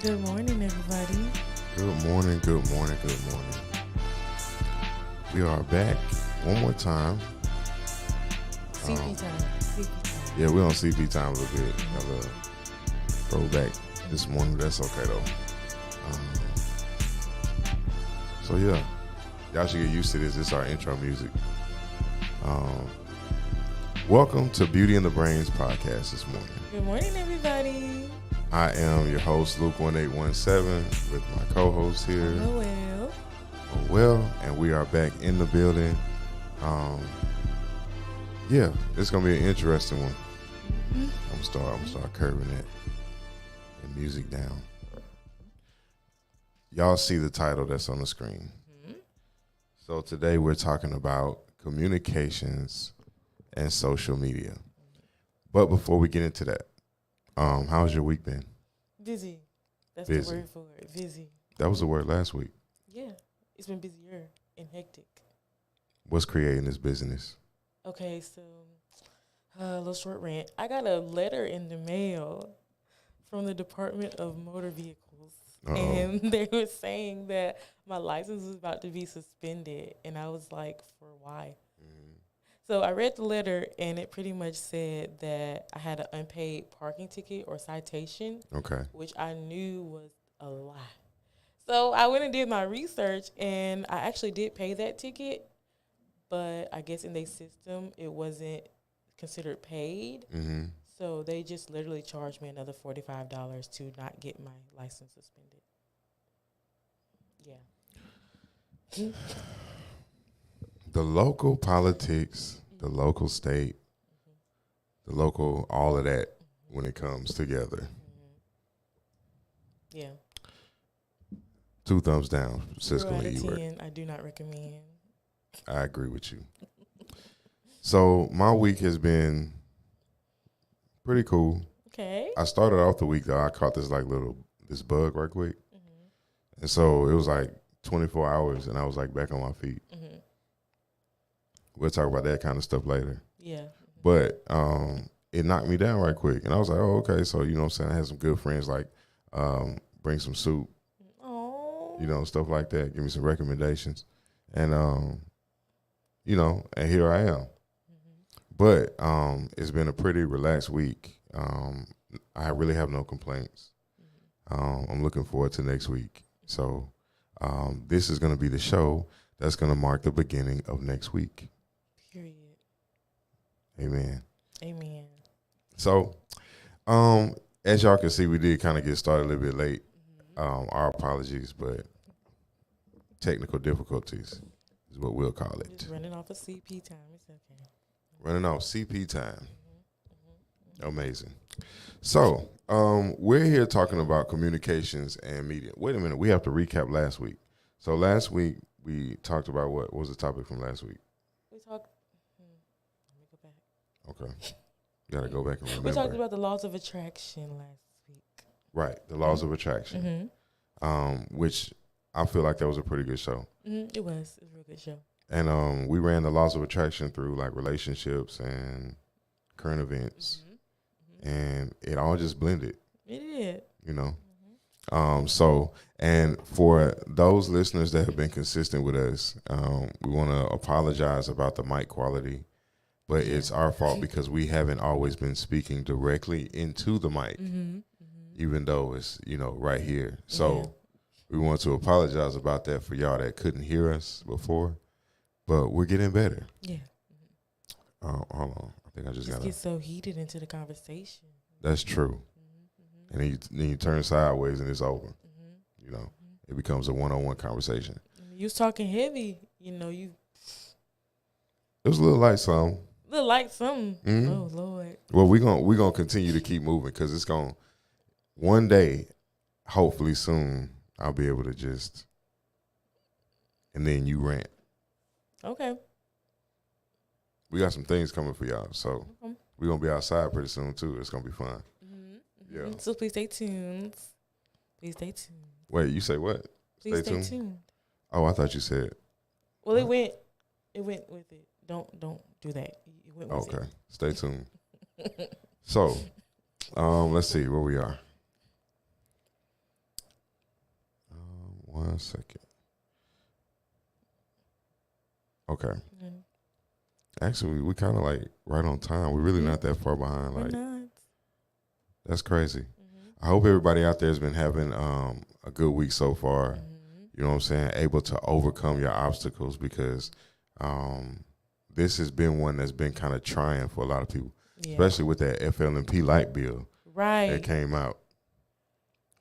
Good morning, everybody. Good morning, good morning, good morning. We are back one more time. CP time. CP time. Yeah, we're on CP time a little bit. Got a little throwback this morning. That's okay, though. So, yeah, y'all should get used to this. This is our intro music. Welcome to Beauty and the Brains podcast this morning. Good morning, everybody. I am your host, Luke1817, with my co-host here, Noel. Well, and we are back in the building. Yeah, it's gonna be an interesting one. I'm gonna start curving that music down. Y'all see the title that's on the screen. So today we're talking about communications and social media. But before we get into that, how's your week been? Busy. That's Busy. the word for it. Busy. That was the word last week. Yeah. It's been busier and hectic. What's creating this business? Okay, so a little short rant. I got a letter in the mail from the Department of Motor Vehicles. Uh-oh. And they were saying that my license was about to be suspended. And I was like, for why? So I read the letter, and it pretty much said that I had an unpaid parking ticket or citation, Okay. which I knew was a lie. So I went and did my research, and I actually did pay that ticket, but I guess in their system it wasn't considered paid. So they just literally charged me another $45 to not get my license suspended. Yeah. The local politics, the local state, the local, all of that when it comes together. Yeah. 2 thumbs down, 0 Cisco out and of Ewert. 10, I do not recommend. I agree with you. So my week has been pretty cool. Okay. I started off the week though. I caught this this bug right quick, and so it was like 24 hours, and I was like back on my feet. We'll talk about that kind of stuff later. Yeah. But it knocked me down right quick, and I was like, oh, okay. So you know what I'm saying, I had some good friends like bring some soup, stuff like that. Give me some recommendations, and and here I am. But it's been a pretty relaxed week. I really have no complaints. I'm looking forward to next week. So this is going to be the show that's going to mark the beginning of next week. Period. Amen. Amen. So as y'all can see, we did kind of get started a little bit late. Our apologies, but technical difficulties is what we'll call it. Just running off of CP time. It's okay. Running off CP time. Amazing. So we're here talking about communications and media. Wait a minute. We have to recap last week. So last week we talked about what was the topic from last week? We talked. Let me go back. Okay. You got to go back and remember. We talked about the laws of attraction last week. Right. The laws of attraction. Which I feel like that was a pretty good show. It was. It was a real good show. And we ran the laws of attraction through like relationships and current events. And it all just blended. It did. So, and for those listeners that have been consistent with us, we want to apologize about the mic quality, but it's our fault because we haven't always been speaking directly into the mic, even though it's, right here. So we want to apologize about that for y'all that couldn't hear us before, but we're getting better. Yeah. Hold on. I think I just got to get so heated into the conversation. That's true. And then you turn sideways and it's over. It becomes a one-on-one conversation. You was talking heavy, you. It was a little light, some. Look like something. Oh Lord. Well, we're gonna continue to keep moving because it's gonna one day, hopefully soon, I'll be able to just, and then you rant. Okay. We got some things coming for y'all, so we're gonna be outside pretty soon too. It's gonna be fun. Yeah. So please stay tuned. Please stay tuned. Wait, you say what? Please stay tuned. Oh, I thought you said. Well, it went with it. Don't do that. It went with okay. Stay tuned. So, let's see where we are. 1 second. Okay. Mm. Actually, we kind of like right on time. We're really not that far behind. We're Like, not. that's crazy. Mm-hmm. I hope everybody out there has been having a good week so far. Mm-hmm. You know what I'm saying? Able to overcome your obstacles because this has been one that's been kind of trying for a lot of people, Yeah. especially with that FLMP light bill that Right. came out.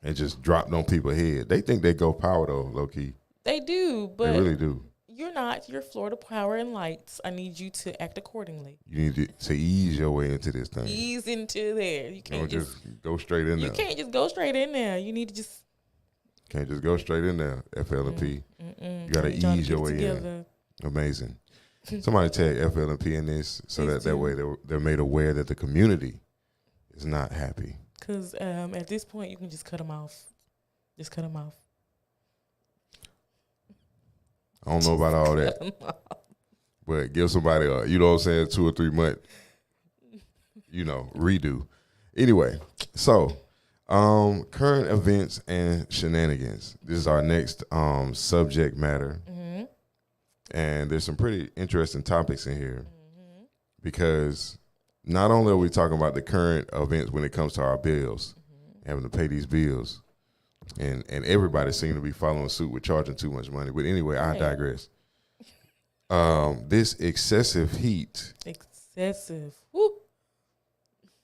It just dropped on people's head. They think they go power though, low key. They do, but They really do. you're not. You're Florida Power and Lights. I need you to act accordingly. You need to ease your way into this thing. Ease into there. You Don't can't just go straight in you there. can't just go straight in there. You need to just Can't just go straight in there, FLMP. mm-mm. You got to I need y'all ease your get way in. together. Amazing. Somebody tag FLMP in this so Please that do. way they're made aware that the community is not happy. Because at this point, you can just cut them off. Just cut them off. I don't know about all that, but give somebody a, you know what I'm saying, 2 or 3 month, redo. Anyway, so current events and shenanigans. This is our next subject matter. Mm-hmm. And there's some pretty interesting topics in here Mm-hmm. because not only are we talking about the current events when it comes to our bills, having to pay these bills, and everybody seems to be following suit with charging too much money. But anyway, I Right. digress. This excessive heat, Excessive. Woo.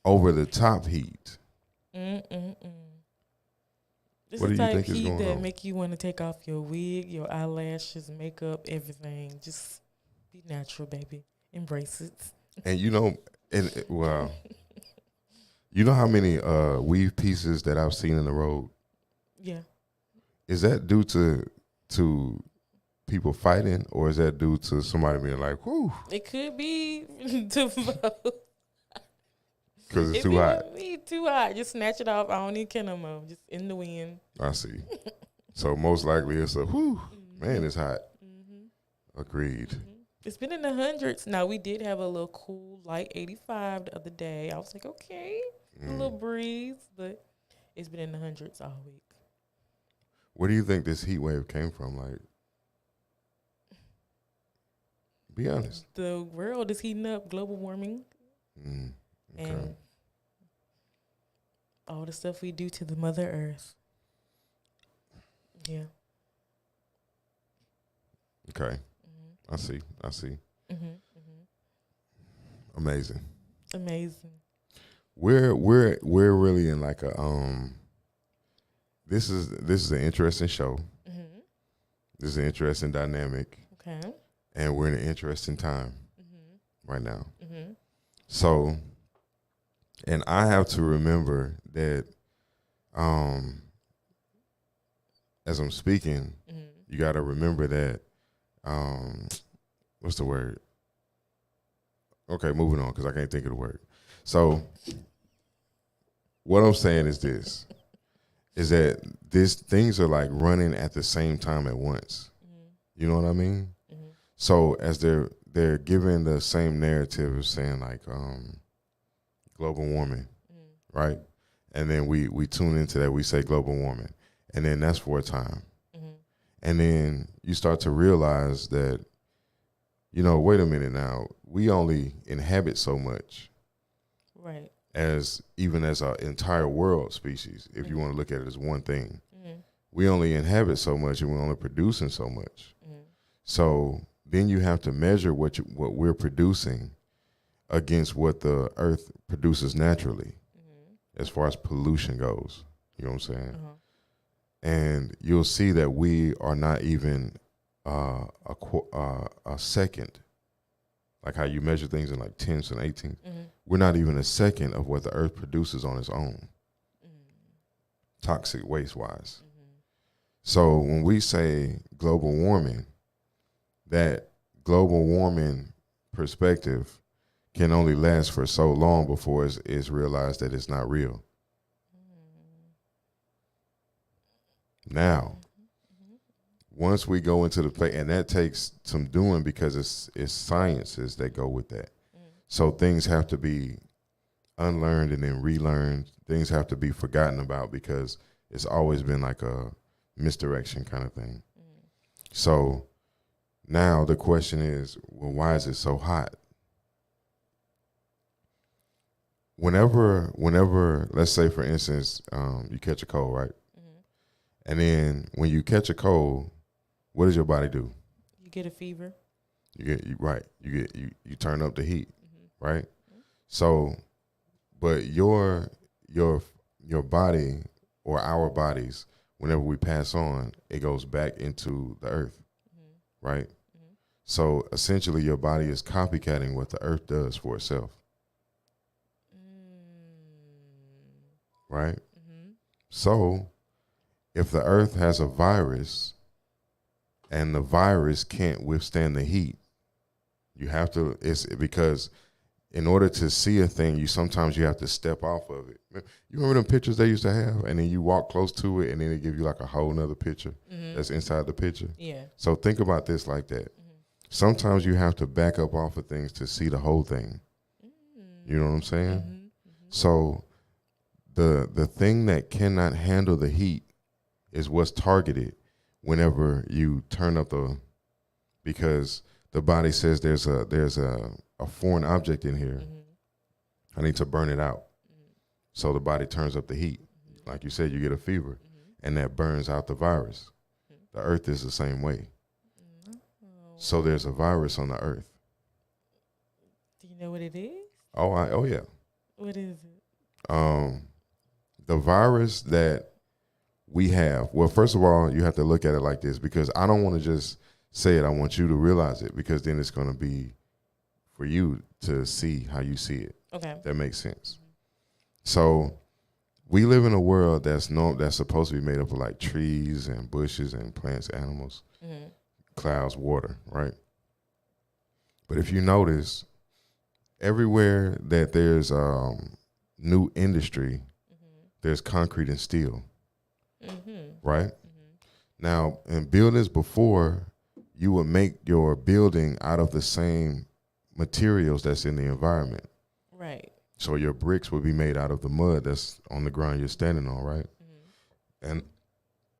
over the top heat. Mm-mm-mm. This What is do the you type think is heat going that on? make you want to take off your wig, your eyelashes, makeup, everything. Just be natural, baby. Embrace it. And wow. You know how many weave pieces that I've seen in the road? Yeah. Is that due to people fighting, or is that due to somebody being like, whew, It could be to both. because it's If too it hot? would be too hot, just snatch it off. I don't need care no more. Just in the wind. I see. So most likely it's a, whew, man, it's hot. Mm-hmm. Agreed. It's been in the hundreds. Now, we did have a little cool, light 85 the other day. I was like, okay, a little breeze, but it's been in the hundreds all week. Where do you think this heat wave came from? Like, be honest. The world is heating up, global warming, Okay. and all the stuff we do to the Mother Earth. Yeah. Okay. Mm-hmm. I see. Mm-hmm. Mm-hmm. Amazing. Amazing. We're really in like a this is an interesting show. Mm-hmm. This is an interesting dynamic, Okay. and we're in an interesting time Mm-hmm. right now. Mm-hmm. So, and I have to remember that as I'm speaking, Mm-hmm. you got to remember that what's the word? Okay, moving on because I can't think of the word. So, what I'm saying is this: is that things are like running at the same time at once. Mm-hmm. You know what I mean? Mm-hmm. So as they're giving the same narrative of saying like global warming, Mm-hmm. right? And then we tune into that, we say global warming, and then that's for a time. Mm-hmm. And then you start to realize that, wait a minute now, we only inhabit so much Right. as our entire world species, if you want to look at it as one thing. Mm-hmm. We only inhabit so much and we're only producing so much. Mm-hmm. So then you have to measure what we're producing against what the earth produces naturally, as far as pollution goes. You know what I'm saying? Uh-huh. And you'll see that we are not even a second, like how you measure things in like tenths and eighteenths. Mm-hmm. We're not even a second of what the earth produces on its own, Mm-hmm. toxic waste wise. Mm-hmm. So when we say global warming, that global warming perspective can only last for so long before it's realized that it's not real. Now, once we go into the play, and that takes some doing because it's sciences that go with that. So things have to be unlearned and then relearned. Things have to be forgotten about because it's always been like a misdirection kind of thing. So now the question is, well, why is it so hot? Whenever, let's say for instance, you catch a cold, right? And then when you catch a cold, what does your body do? You get a fever. You turn up the heat, right? So, but your body or our bodies, whenever we pass on, it goes back into the earth, right? So essentially, your body is copycatting what the earth does for itself, right? So, if the earth has a virus and the virus can't withstand the heat, you have to, it's because in order to see a thing, sometimes you have to step off of it. You remember them pictures they used to have, and then you walk close to it, and then they give you like a whole nother picture that's inside the picture. Yeah. So think about this like that. Sometimes you have to back up off of things to see the whole thing. You know what I'm saying? So the thing that cannot handle the heat is what's targeted whenever you turn up because the body says there's a foreign object in here. I need to burn it out. So the body turns up the heat. Like you said, you get a fever, and that burns out the virus. The earth is the same way. So there's a virus on the earth. Do you know what it is? Oh yeah. What is it? The virus that we have. Well, first of all, you have to look at it like this, because I don't want to just say it. I want you to realize it, because then it's going to be for you to see how you see it. Okay. That makes sense. So we live in a world that's supposed to be made up of like trees and bushes and plants, animals, clouds, water, right? But if you notice, everywhere that there's new industry, there's concrete and steel, right? Now, in buildings before, you would make your building out of the same materials that's in the environment. Right. So your bricks would be made out of the mud that's on the ground you're standing on, right? And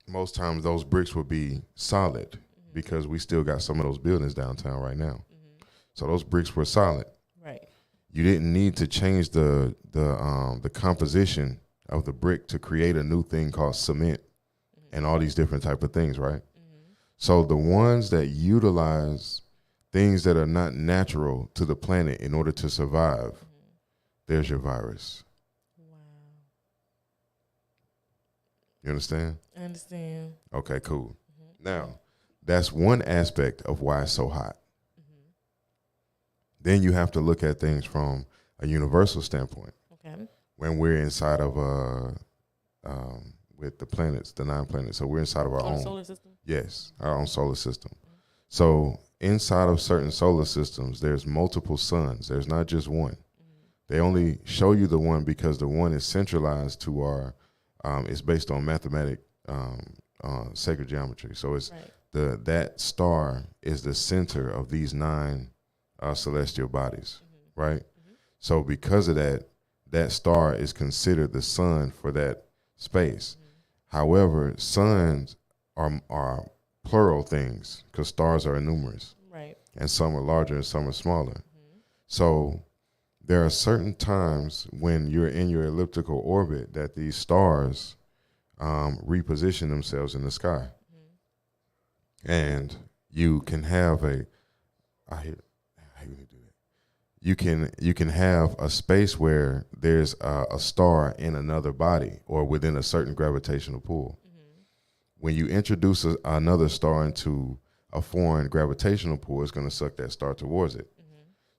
most times those bricks would be solid, because we still got some of those buildings downtown right now. So those bricks were solid. Right. You didn't need to change the composition of the brick to create a new thing called cement and all these different type of things, right? So the ones that utilize things that are not natural to the planet in order to survive, there's your virus. Wow. You understand? I understand. Okay, cool. Now, that's one aspect of why it's so hot. Then you have to look at things from a universal standpoint. Okay. When we're inside of with the planets, the 9 planets, so we're inside of our own solar system. Yes, our own solar system. So inside of certain solar systems, there's multiple suns. There's not just one. They only show you the one because the one is centralized to our. It's based on mathematic sacred geometry. So it's that star is the center of these 9 celestial bodies, right? So because of that, that star is considered the sun for that space. However, suns are plural things, because stars are numerous, right? And some are larger and some are smaller. So there are certain times when you're in your elliptical orbit that these stars reposition themselves in the sky, and you can have you can have a space where there's a star in another body or within a certain gravitational pull. When you introduce another star into a foreign gravitational pull, it's going to suck that star towards it.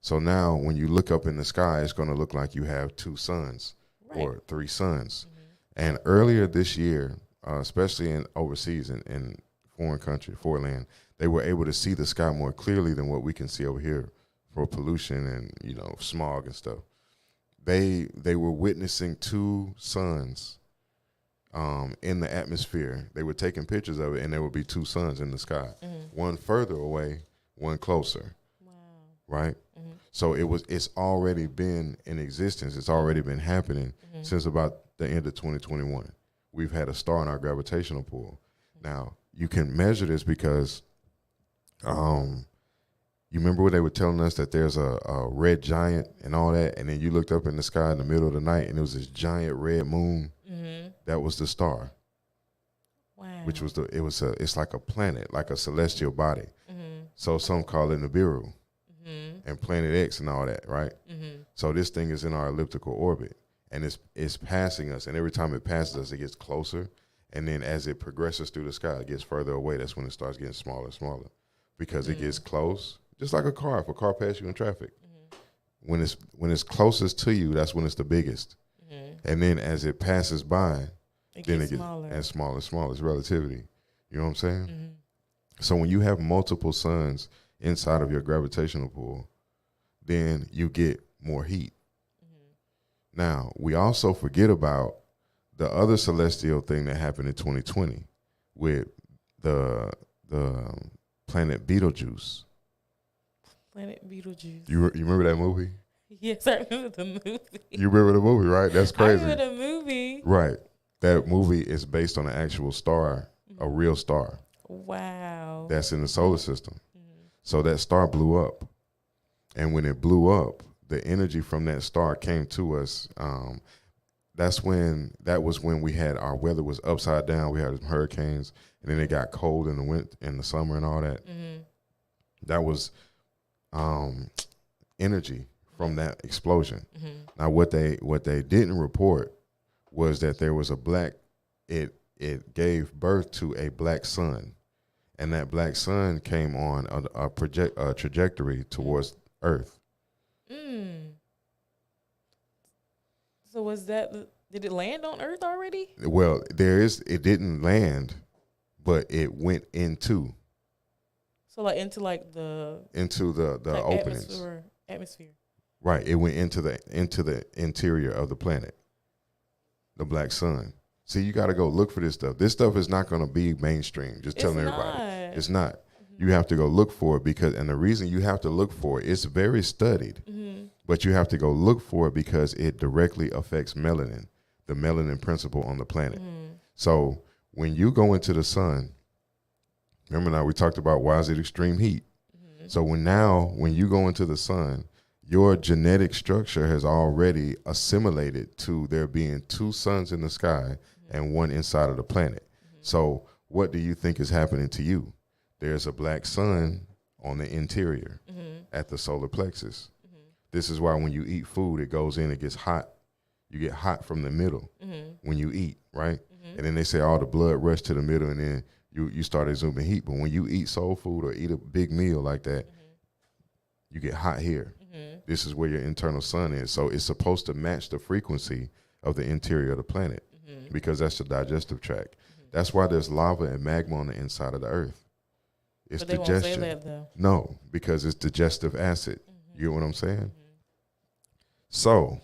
So now when you look up in the sky, it's going to look like you have 2 suns or 3 suns. And earlier this year, especially in overseas in foreign land, they were able to see the sky more clearly than what we can see over here for pollution and, smog and stuff. They were witnessing 2 suns in the atmosphere. They were taking pictures of it, and there would be 2 suns in the sky, one further away, one closer. Wow. Right? So it's already been in existence. It's already been happening since about the end of 2021. We've had a star in our gravitational pull. Now, you can measure this because you remember when they were telling us that there's a red giant and all that, and then you looked up in the sky in the middle of the night and it was this giant red moon. Mm-hmm. That was the star, Wow. which was it's like a planet, like a celestial body. Mm-hmm. So some call it Nibiru Mm-hmm. and Planet X and all that, right? Mm-hmm. So this thing is in our elliptical orbit, and it's passing us, and every time it passes us, it gets closer, and then as it progresses through the sky, it gets further away. That's when it starts getting smaller and smaller, because it gets close, just like a car. If a car passes you in traffic, when it's closest to you, that's when it's the biggest, and then as it passes by, then it gets smaller. and smaller and smaller. It's relativity. You know what I'm saying? Mm-hmm. So when you have multiple suns inside of your gravitational pull, then you get more heat. Now, we also forget about the other celestial thing that happened in 2020 with the planet Betelgeuse. Planet Beetlejuice. You remember that movie? Yes, I remember the movie. You remember the movie, right? That's I crazy. remember the movie. Right. That movie is based on an actual star, a real star Wow. that's in the solar system. So that star blew up. And when it blew up, the energy from that star came to us. That was when we had our weather was upside down. We had some hurricanes, and then it got cold in the winter, in the summer, and all that. Mm-hmm. That was energy from that explosion. Mm-hmm. Now, what they didn't report was that there was it gave birth to a black sun, and that black sun came on a trajectory towards Earth. So did it land on Earth already? Well, it didn't land, but it went into So like into like the like openings. Atmosphere. Right, it went into the interior of the planet, the black sun. See, you got to go look for this stuff. This stuff is not going to be mainstream. Just telling everybody, it's not. You have to go look for it and the reason you have to look for it, it's very studied, but you have to go look for it because it directly affects melanin, the melanin principle on the planet. So when you go into the sun, remember now we talked about why is it extreme heat? So when you go into the sun, your genetic structure has already assimilated to there being two suns in the sky and one inside of the planet. So what do you think is happening to you? There's a black sun on the interior at the solar plexus. This is why when you eat food, it goes in, it gets hot. You get hot from the middle when you eat, right? And then they say all the blood rush to the middle and then you start exuding heat. But when you eat soul food or eat a big meal like that, you get hot here. This is where your internal sun is. So it's supposed to match the frequency of the interior of the planet because that's the digestive tract. That's why there's lava and magma on the inside of the earth. It's but they digestion. won't say that though. No, because it's digestive acid. You know what I'm saying? So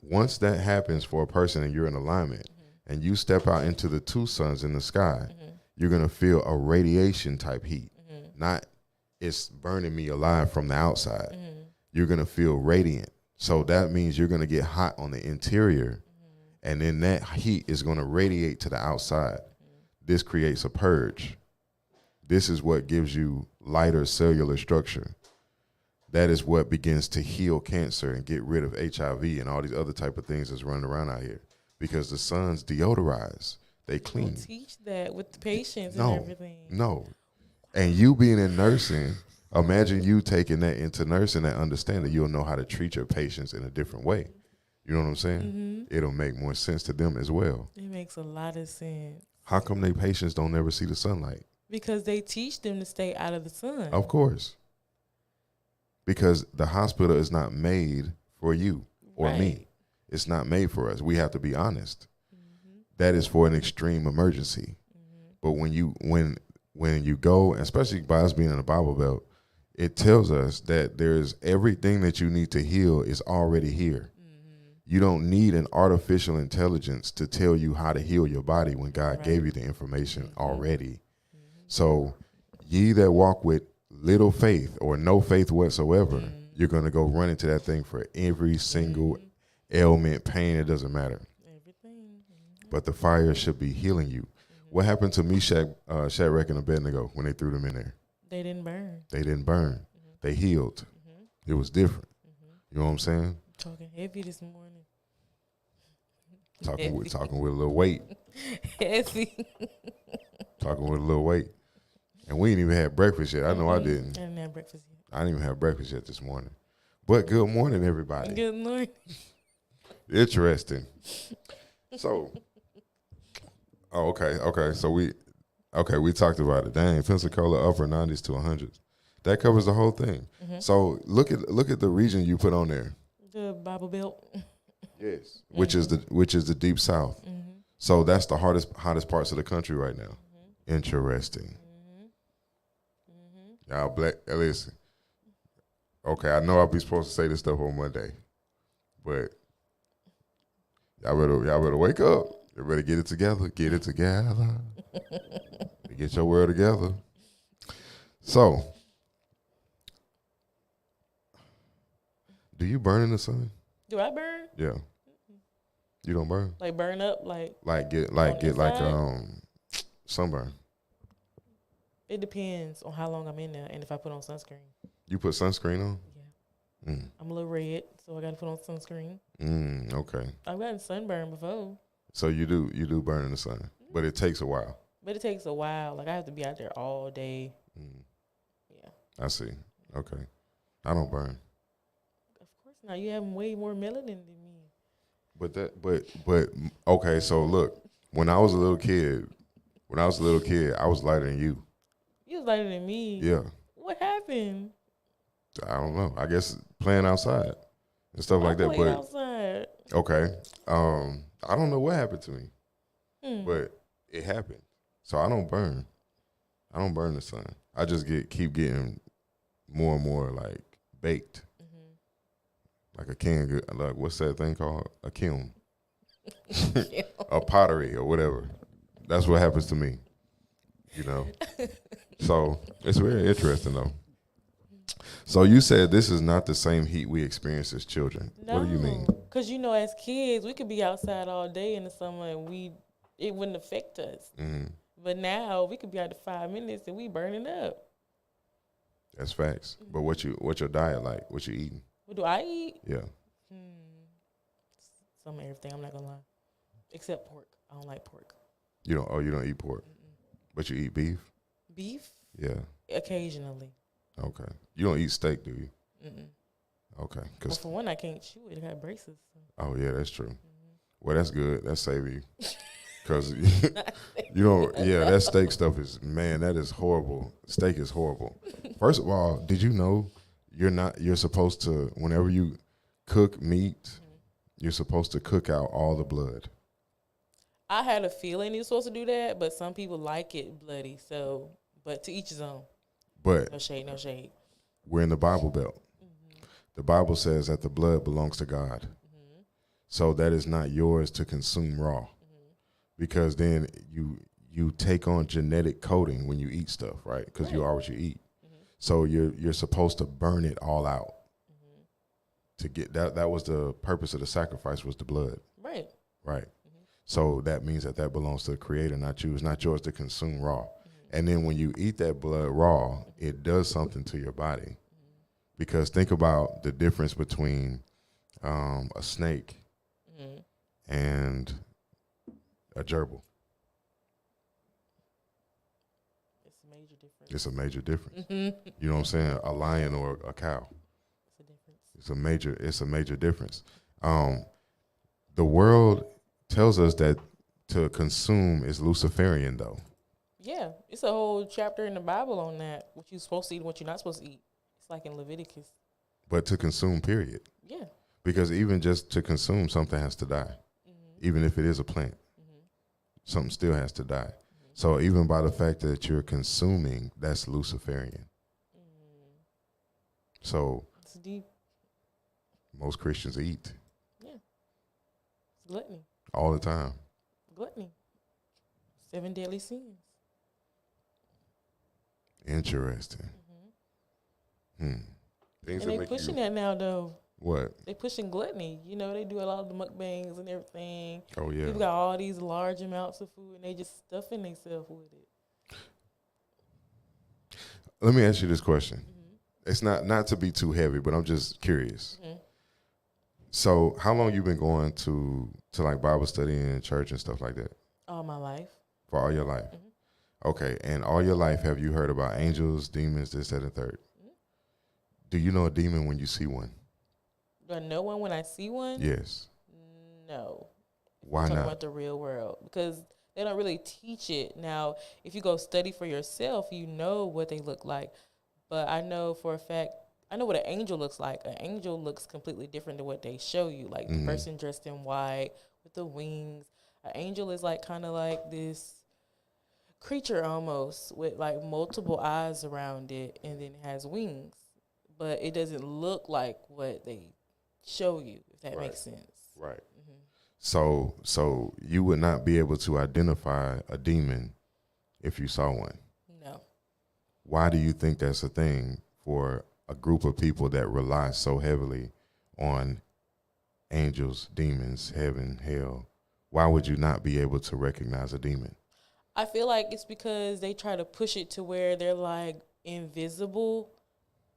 once that happens for a person and you're in alignment and you step out into the two suns in the sky, you're going to feel a radiation type heat. Not it's burning me alive from the outside. You're going to feel radiant. So that means you're going to get hot on the interior and then that heat is going to radiate to the outside. This creates a purge. This is what gives you lighter cellular structure. That is what begins to heal cancer and get rid of HIV and all these other type of things that's running around out here. Because the suns deodorize. They clean. We'll teach that with the patients No, and everything. No. And you being in nursing, imagine you taking that into nursing and understanding you'll know how to treat your patients in a different way. You know what I'm saying? It'll make more sense to them as well. It makes a lot of sense. How come they patients don't ever see the sunlight? Because they teach them to stay out of the sun. Of course. Because the hospital is not made for you or me. It's not made for us. We have to be honest. That is for an extreme emergency. But when you go, especially by us being in the Bible Belt, it tells us that there's everything that you need to heal is already here. You don't need an artificial intelligence to tell you how to heal your body when God gave you the information already. So ye that walk with little faith or no faith whatsoever, you're going to go run into that thing for every single ailment, pain, it doesn't matter. Everything. But the fire should be healing you. What happened to Meshach, Shadrach, and Abednego when they threw them in there? They didn't burn. They didn't burn. Mm-hmm. They healed. Mm-hmm. It was different. Mm-hmm. You know what I'm saying? Talking heavy this morning. Talking with a little weight. Heavy. Talking with a little weight. And we ain't even had breakfast yet. I know I didn't. I didn't have breakfast yet. I didn't even have breakfast yet this morning. But good morning, everybody. Good morning. Interesting. So, okay. So we talked about it. Dang, Pensacola upper 90s to 100s. That covers the whole thing. Mm-hmm. So look at the region you put on there. The Bible Belt. Yes, which is the deep south. Mm-hmm. So that's the hottest parts of the country right now. Mm-hmm. Interesting. Mm-hmm. Y'all listen. Okay, I know I'll be supposed to say this stuff on Monday, but y'all better wake up. You better get it together. Get it together. Get your word together. So, do you burn in the sun? Do I burn? Yeah. You don't burn? Like burn up? Get sunburn. It depends on how long I'm in there and if I put on sunscreen. You put sunscreen on? Yeah. I'm a little red, so I got to put on sunscreen. Okay. I've gotten sunburn before. So you do burn in the sun, but it takes a while. But it takes a while. Like I have to be out there all day. Yeah. I see. Okay. I don't burn. Of course not. You have way more melanin than me. But okay. So look, when I was a little kid, I was lighter than you. You was lighter than me. Yeah. What happened? I don't know. I guess playing outside and stuff like that. But outside. Okay. I don't know what happened to me, but it happened. So I don't burn. I don't burn the sun. I just keep getting more and more like baked, like a can. Like what's that thing called? A kiln, a pottery or whatever. That's what happens to me. You know. So it's very interesting though. So you said this is not the same heat we experience as children. No, what do you mean? Because as kids, we could be outside all day in the summer and it wouldn't affect us. Mm-hmm. But now we could be out to 5 minutes and we burning up. That's facts. But what's your diet like? What you eating? What do I eat? Yeah. Some of everything. I'm not gonna lie, except pork. I don't like pork. You don't eat pork, but you eat beef. Beef? Yeah. Occasionally. Okay. You don't eat steak, do you? Okay. Well, for one, I can't chew it. I got braces. So. Oh yeah, that's true. Well, that's good. That's saving you. Because that steak stuff that is horrible. Steak is horrible. First of all, did you know you're supposed to, whenever you cook meat, you're supposed to cook out all the blood. I had a feeling you're supposed to do that, but some people like it bloody. So, but to each his own. But no shade. We're in the Bible Belt. The Bible says that the blood belongs to God. So that is not yours to consume raw. Because then you take on genetic coding when you eat stuff, right? Because you are what you eat. So you're supposed to burn it all out to get that. That was the purpose of the sacrifice, was the blood. Right. So that means that belongs to the Creator, not you. It's not yours to consume raw. And then when you eat that blood raw, it does something to your body. Because think about the difference between a snake and a gerbil. It's a major difference. It's a major difference. You know what I'm saying? A lion or a cow. It's a difference. It's a major difference. The world tells us that to consume is Luciferian, though. Yeah, it's a whole chapter in the Bible on that. What you're supposed to eat and what you're not supposed to eat. It's like in Leviticus. But to consume, period. Yeah. Because even just to consume, something has to die. Even if it is a plant, something still has to die. So even by the fact that you're consuming, that's Luciferian. So it's deep. Most Christians eat. Yeah. It's gluttony. All the time. Gluttony. 7 deadly sins. Interesting. And they pushing that now, though. What? They pushing gluttony. You know, they do a lot of the mukbangs and everything. Oh yeah. People got all these large amounts of food and they just stuffing themselves with it. Let me ask you this question. It's not to be too heavy, but I'm just curious. So, how long you been going to like Bible study and church and stuff like that? All my life. For all your life? Okay, and all your life, have you heard about angels, demons, this, that, and third? Do you know a demon when you see one? Do I know one when I see one? Yes. No. Why Talk not? about the real world, because they don't really teach it. Now, if you go study for yourself, you know what they look like. But I know for a fact, I know what an angel looks like. An angel looks completely different than what they show you. Like the person dressed in white with the wings. An angel is like kind of like this creature almost with like multiple eyes around it, and then it has wings. But it doesn't look like what they show you, if that makes sense. Right. So you would not be able to identify a demon if you saw one. No. Why do you think that's a thing for a group of people that rely so heavily on angels, demons, heaven, hell? Why would you not be able to recognize a demon? I feel like it's because they try to push it to where they're like invisible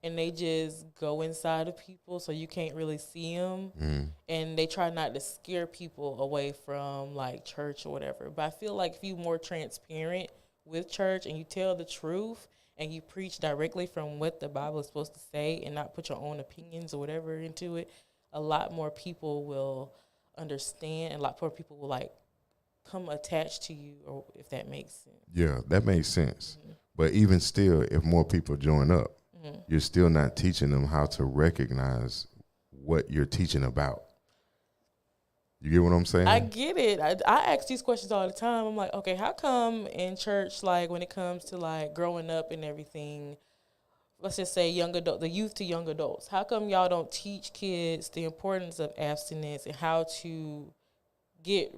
and they just go inside of people so you can't really see them. And they try not to scare people away from like church or whatever. But I feel like if you're more transparent with church and you tell the truth and you preach directly from what the Bible is supposed to say and not put your own opinions or whatever into it, a lot more people will understand and a lot more people will like come attached to you, or if that makes sense. Yeah, that makes sense. But even still, if more people join up, you're still not teaching them how to recognize what you're teaching about. You get what I'm saying? I get it. I ask these questions all the time. I'm like, okay, how come in church, like when it comes to like growing up and everything, let's just say the youth to young adults, how come y'all don't teach kids the importance of abstinence and how to get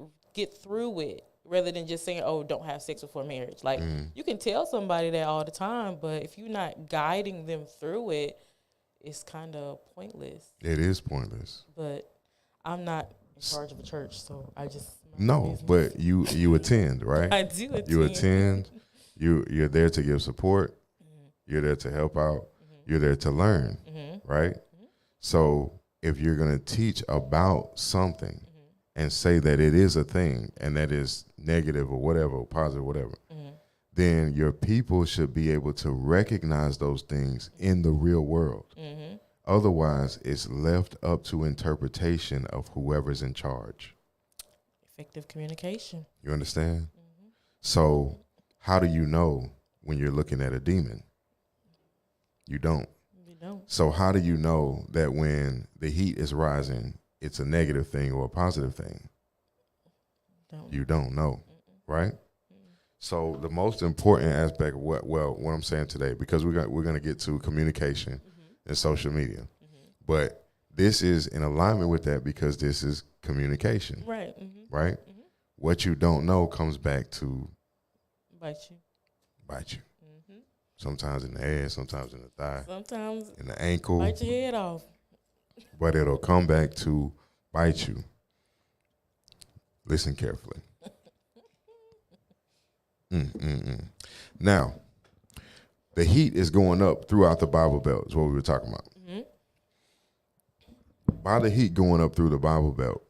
through it rather than just saying, oh, don't have sex before marriage? Like you can tell somebody that all the time, but if you're not guiding them through it, it's kind of pointless. It is pointless. But I'm not in charge of a church, so I just No, but you attend, right? I do attend. You attend. You're there to give support. You're there to help out. You're there to learn, right? So if you're going to teach about something and say that it is a thing and that is negative or whatever, or positive, whatever, then your people should be able to recognize those things in the real world. Otherwise, it's left up to interpretation of whoever's in charge. Effective communication. You understand? So how do you know when you're looking at a demon? You don't. You don't. So how do you know that when the heat is rising, it's a negative thing or a positive thing? You don't know, right? So the most important aspect of what I'm saying today, because we're going to get to communication and social media, but this is in alignment with that because this is communication, Right. right? What you don't know comes back to Bite you. Sometimes in the ass, sometimes in the thigh, Sometimes in the ankle, bite your head off. but it'll come back to bite you. Listen carefully. Now, the heat is going up throughout the Bible Belt is what we were talking about. By the heat going up through the Bible Belt,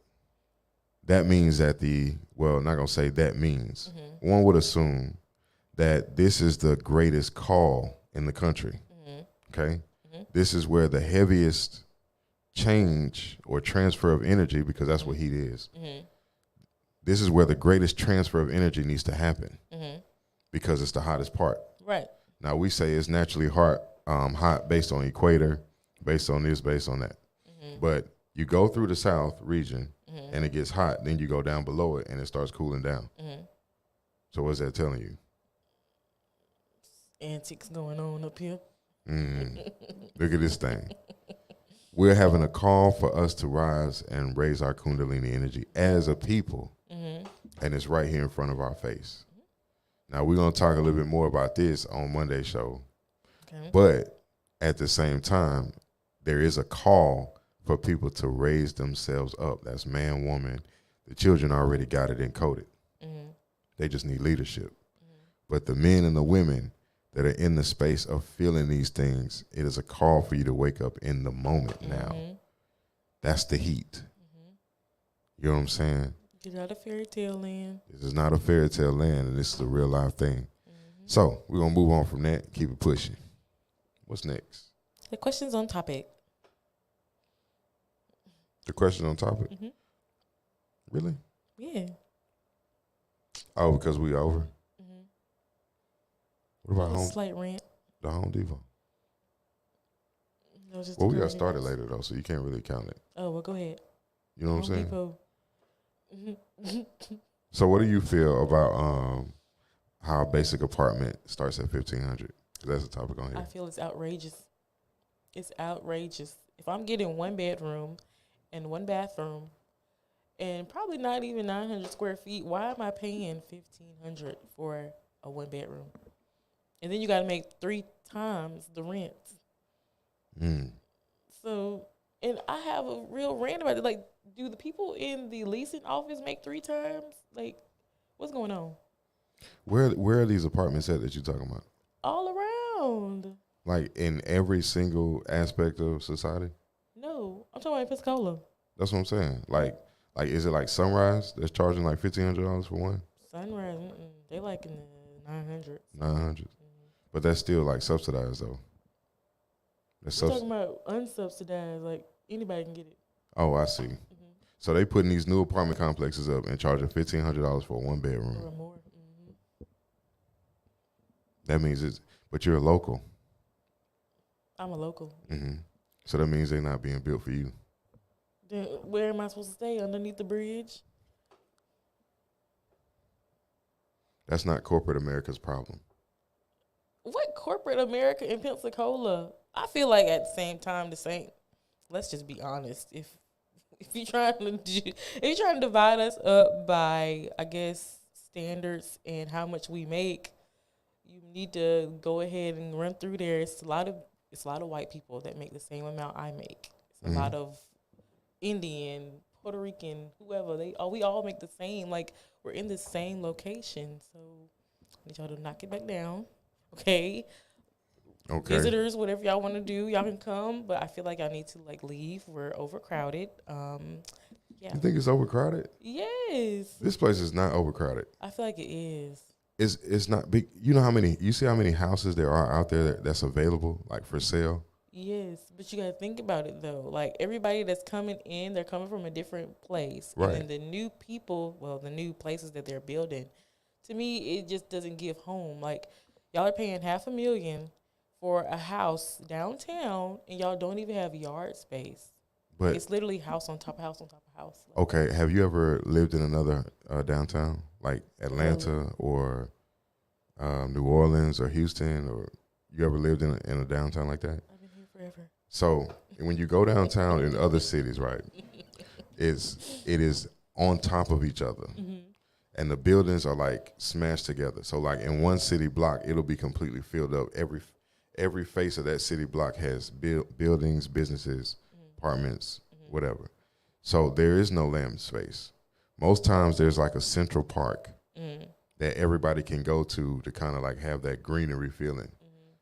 that means that not going to say that means. One would assume that this is the greatest call in the country, okay? This is where the heaviest change or transfer of energy, because that's what heat is. This is where the greatest transfer of energy needs to happen because it's the hottest part. Right. Now, we say it's naturally hot based on equator, based on this, based on that. But you go through the South region and it gets hot, then you go down below it and it starts cooling down. So what's that telling you? Antics going on up here. Look at this thing. We're having a call for us to rise and raise our Kundalini energy as a people. And it's right here in front of our face. Now, we're going to talk a little bit more about this on Monday's show. Okay. But at the same time, there is a call for people to raise themselves up. That's man, woman. The children already got it encoded. Mm-hmm. They just need leadership. But the men and the women that are in the space of feeling these things, it is a call for you to wake up in the moment now. That's the heat. You know what I'm saying? Get out of fairy tale land. This is not a fairy tale land, and this is a real life thing. So we're going to move on from that, keep it pushing. What's next? The questions on topic. The question on topic? Really? Yeah. Oh, because we over? What about A slight rant. the Home Depot? Well, we got started later, though, so you can't really count it. Oh, well, go ahead. You know what I'm saying? Depot. So what do you feel about how a basic apartment starts at $1,500? 'Cause that's the topic on here. I feel it's outrageous. It's outrageous. If I'm getting 1 bedroom and 1 bathroom and probably not even 900 square feet, why am I paying $1,500 for a 1 bedroom? And then you got to make 3 times the rent. So, and I have a real rant about it. Like, do the people in the leasing office make 3 times? Like, what's going on? Where are these apartments at that you're talking about? All around. Like in every single aspect of society? No, I'm talking about Pensacola. That's what I'm saying. Like is it like Sunrise that's charging like $1,500 for one? Sunrise, they like in the 900s. 900. But that's still like subsidized though. That's We're talking about unsubsidized, like anybody can get it. Oh, I see. So they putting these new apartment complexes up and charging $1,500 for a 1 bedroom. Or more. That means but you're a local. I'm a local. So that means they're not being built for you. Then where am I supposed to stay? Underneath the bridge? That's not corporate America's problem. What corporate America in Pensacola? I feel like at the same time, let's just be honest. If you're trying to divide us up by, I guess, standards and how much we make, you need to go ahead and run through there. It's a lot of white people that make the same amount I make. It's a lot of Indian, Puerto Rican, whoever. We all make the same. Like, we're in the same location. So I need y'all to knock it back down. Okay. Visitors, whatever y'all want to do, y'all can come. But I feel like I need to leave. We're overcrowded. Yeah. You think it's overcrowded? Yes. This place is not overcrowded. I feel like it is. It's not big. You know you see how many houses there are out there that's available, like for sale? Yes, but you got to think about it, though. Like, everybody that's coming in, they're coming from a different place. Right. And then the new people, the new places that they're building, to me, it just doesn't give home. Like, y'all are paying $500,000 for a house downtown, and y'all don't even have yard space. But it's literally house on top of house on top of house. Okay, have you ever lived in another downtown, like Atlanta or New Orleans or Houston, or you ever lived in a downtown like that? I've been here forever. So when you go downtown in other cities, right, it is on top of each other. And the buildings are like smashed together. So like in one city block, it'll be completely filled up. Every face of that city block has buildings, businesses, apartments, whatever. So there is no land space. Most times there's like a central park that everybody can go to kind of like have that greenery feeling,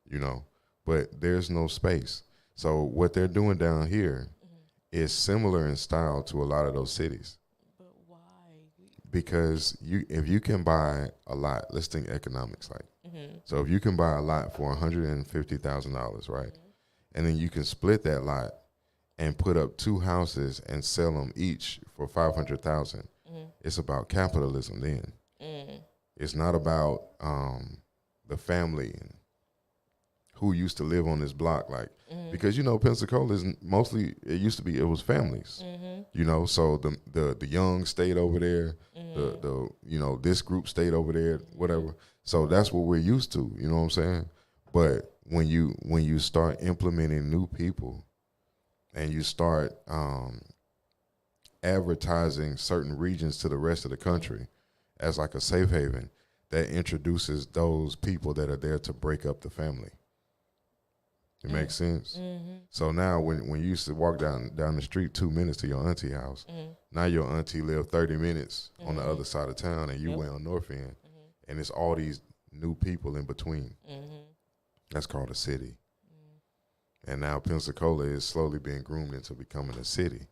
you know, but there's no space. So what they're doing down here is similar in style to a lot of those cities. But why? Because if you can buy a lot, let's think economics, like, so if you can buy a lot for $150,000, right? And then you can split that lot and put up 2 houses and sell them each for $500,000. It's about capitalism then. It's not about the family and who used to live on this block, like, because Pensacola is mostly, it used to be, it was families, so the young stayed over there, the this group stayed over there, whatever. So that's what we're used to, you know what I'm saying? But when you start implementing new people and you start advertising certain regions to the rest of the country as like a safe haven, that introduces those people that are there to break up the family. It makes sense. Mm-hmm. So now when you used to walk down the street 2 minutes to your auntie house, now your auntie live 30 minutes on the other side of town and you went on North End, and it's all these new people in between. That's called a city. And now Pensacola is slowly being groomed into becoming a city,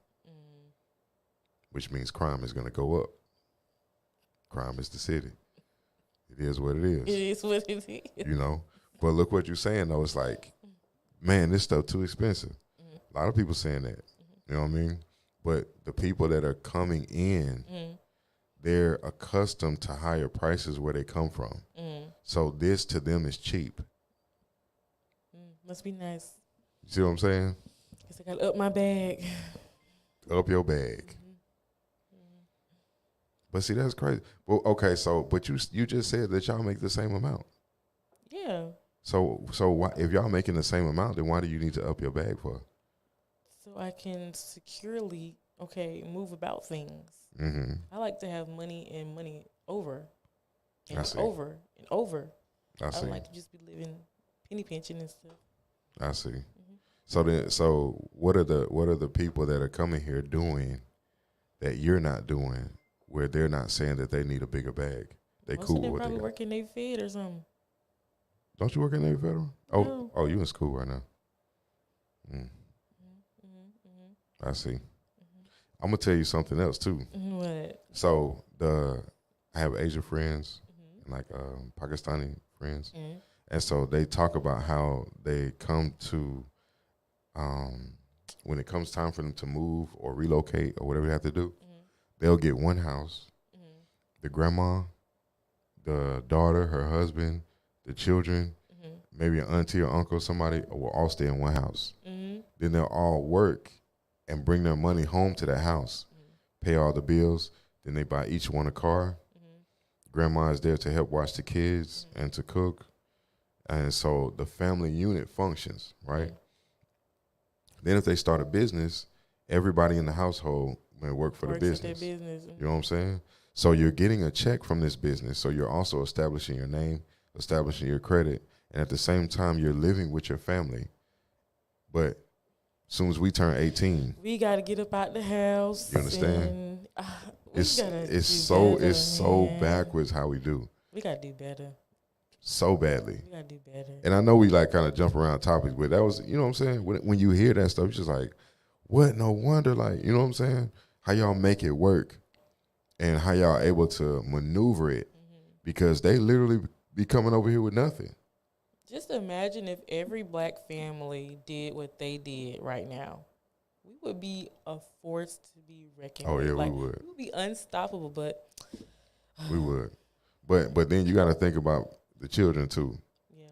which means crime is going to go up. Crime is the city. It is what it is. It is what it is. You know? But look what you're saying, though. It's like, man, this stuff too expensive. A lot of people saying that. You know what I mean? But the people that are coming in, they're accustomed to higher prices where they come from. So this to them is cheap. Must be nice. You see what I'm saying? Guess I gotta up my bag. Up your bag. But see, that's crazy. Well, okay, so but you just said that y'all make the same amount. Yeah. So why, if y'all making the same amount, then why do you need to up your bag for? So I can securely, move about things. I like to have money and money over. And I see. over and over. I I see. don't like to just be living penny pinching and stuff. I see. So what are the people that are coming here doing that you're not doing, where they're not saying that they need a bigger bag? They Most cool of with them what they probably got. work in Navy Fed or something. Don't you work in Navy Federal? No. Oh, you in school right now. I see. I'm gonna tell you something else too. What? So I have Asian friends and like Pakistani friends, and so they talk about how they come to, when it comes time for them to move or relocate or whatever they have to do, they'll get one house, the grandma, the daughter, her husband, the children, maybe an auntie or uncle, somebody will all stay in one house. Then they'll all work and bring their money home to that house, pay all the bills. Then they buy each one a car. Grandma is there to help watch the kids and to cook. And so the family unit functions, right? Then if they start a business, everybody in the household may work for the Works at business. their business. You know what I'm saying? So you're getting a check from this business. So you're also establishing your name, establishing your credit, and at the same time, you're living with your family. But as soon as we turn 18, we got to get up out the house. You understand? And, it's so backwards how we do. We got to do better. So badly. We got to do better. And I know we like kind of jump around topics, but that was, you know what I'm saying? When you hear that stuff, you're just like, what? No wonder, like, you know what I'm saying? How y'all make it work and how y'all able to maneuver it, because they literally be coming over here with nothing. Just imagine if every black family did what they did right now. We would be a force to be reckoned with. Yeah, like, we would. We would be unstoppable, but We would. But then you got to think about the children too. yeah.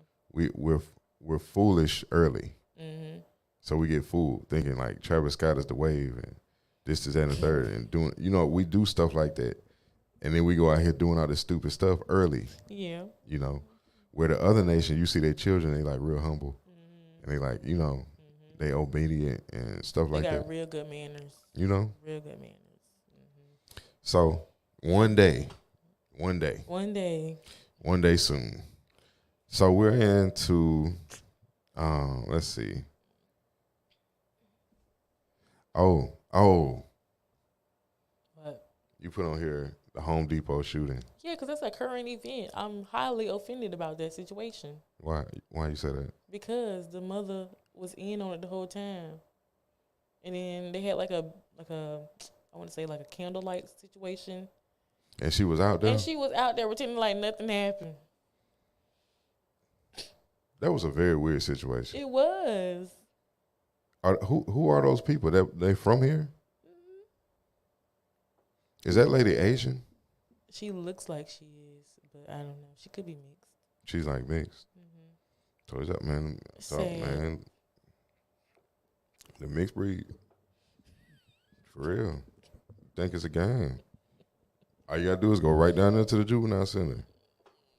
We're foolish early. Mm-hmm. So we get fooled thinking like Travis Scott is the wave and this is that and the third, and doing, we do stuff like that. And then we go out here doing all this stupid stuff early. Yeah. Where the other nation, you see their children, they like real humble. And they like, they obedient and stuff They like got that. real good manners. Real good manners. So one day One day soon. So we're into, let's see. Oh, What? you put on here the Home Depot shooting. Yeah, because that's a current event. I'm highly offended about that situation Why you say that? because the mother was in on it the whole time, and then they had like a I want to say like a candlelight situation, And she was out there? and she was out there pretending like nothing happened. That was a very weird situation. It was. Who are those people? They from here? Is that lady Asian? She looks like she is, but I don't know. She could be mixed. She's like mixed. So is that man? Sad. Man, the mixed breed, for real. Think it's a game. All you gotta do is go right down there to the juvenile center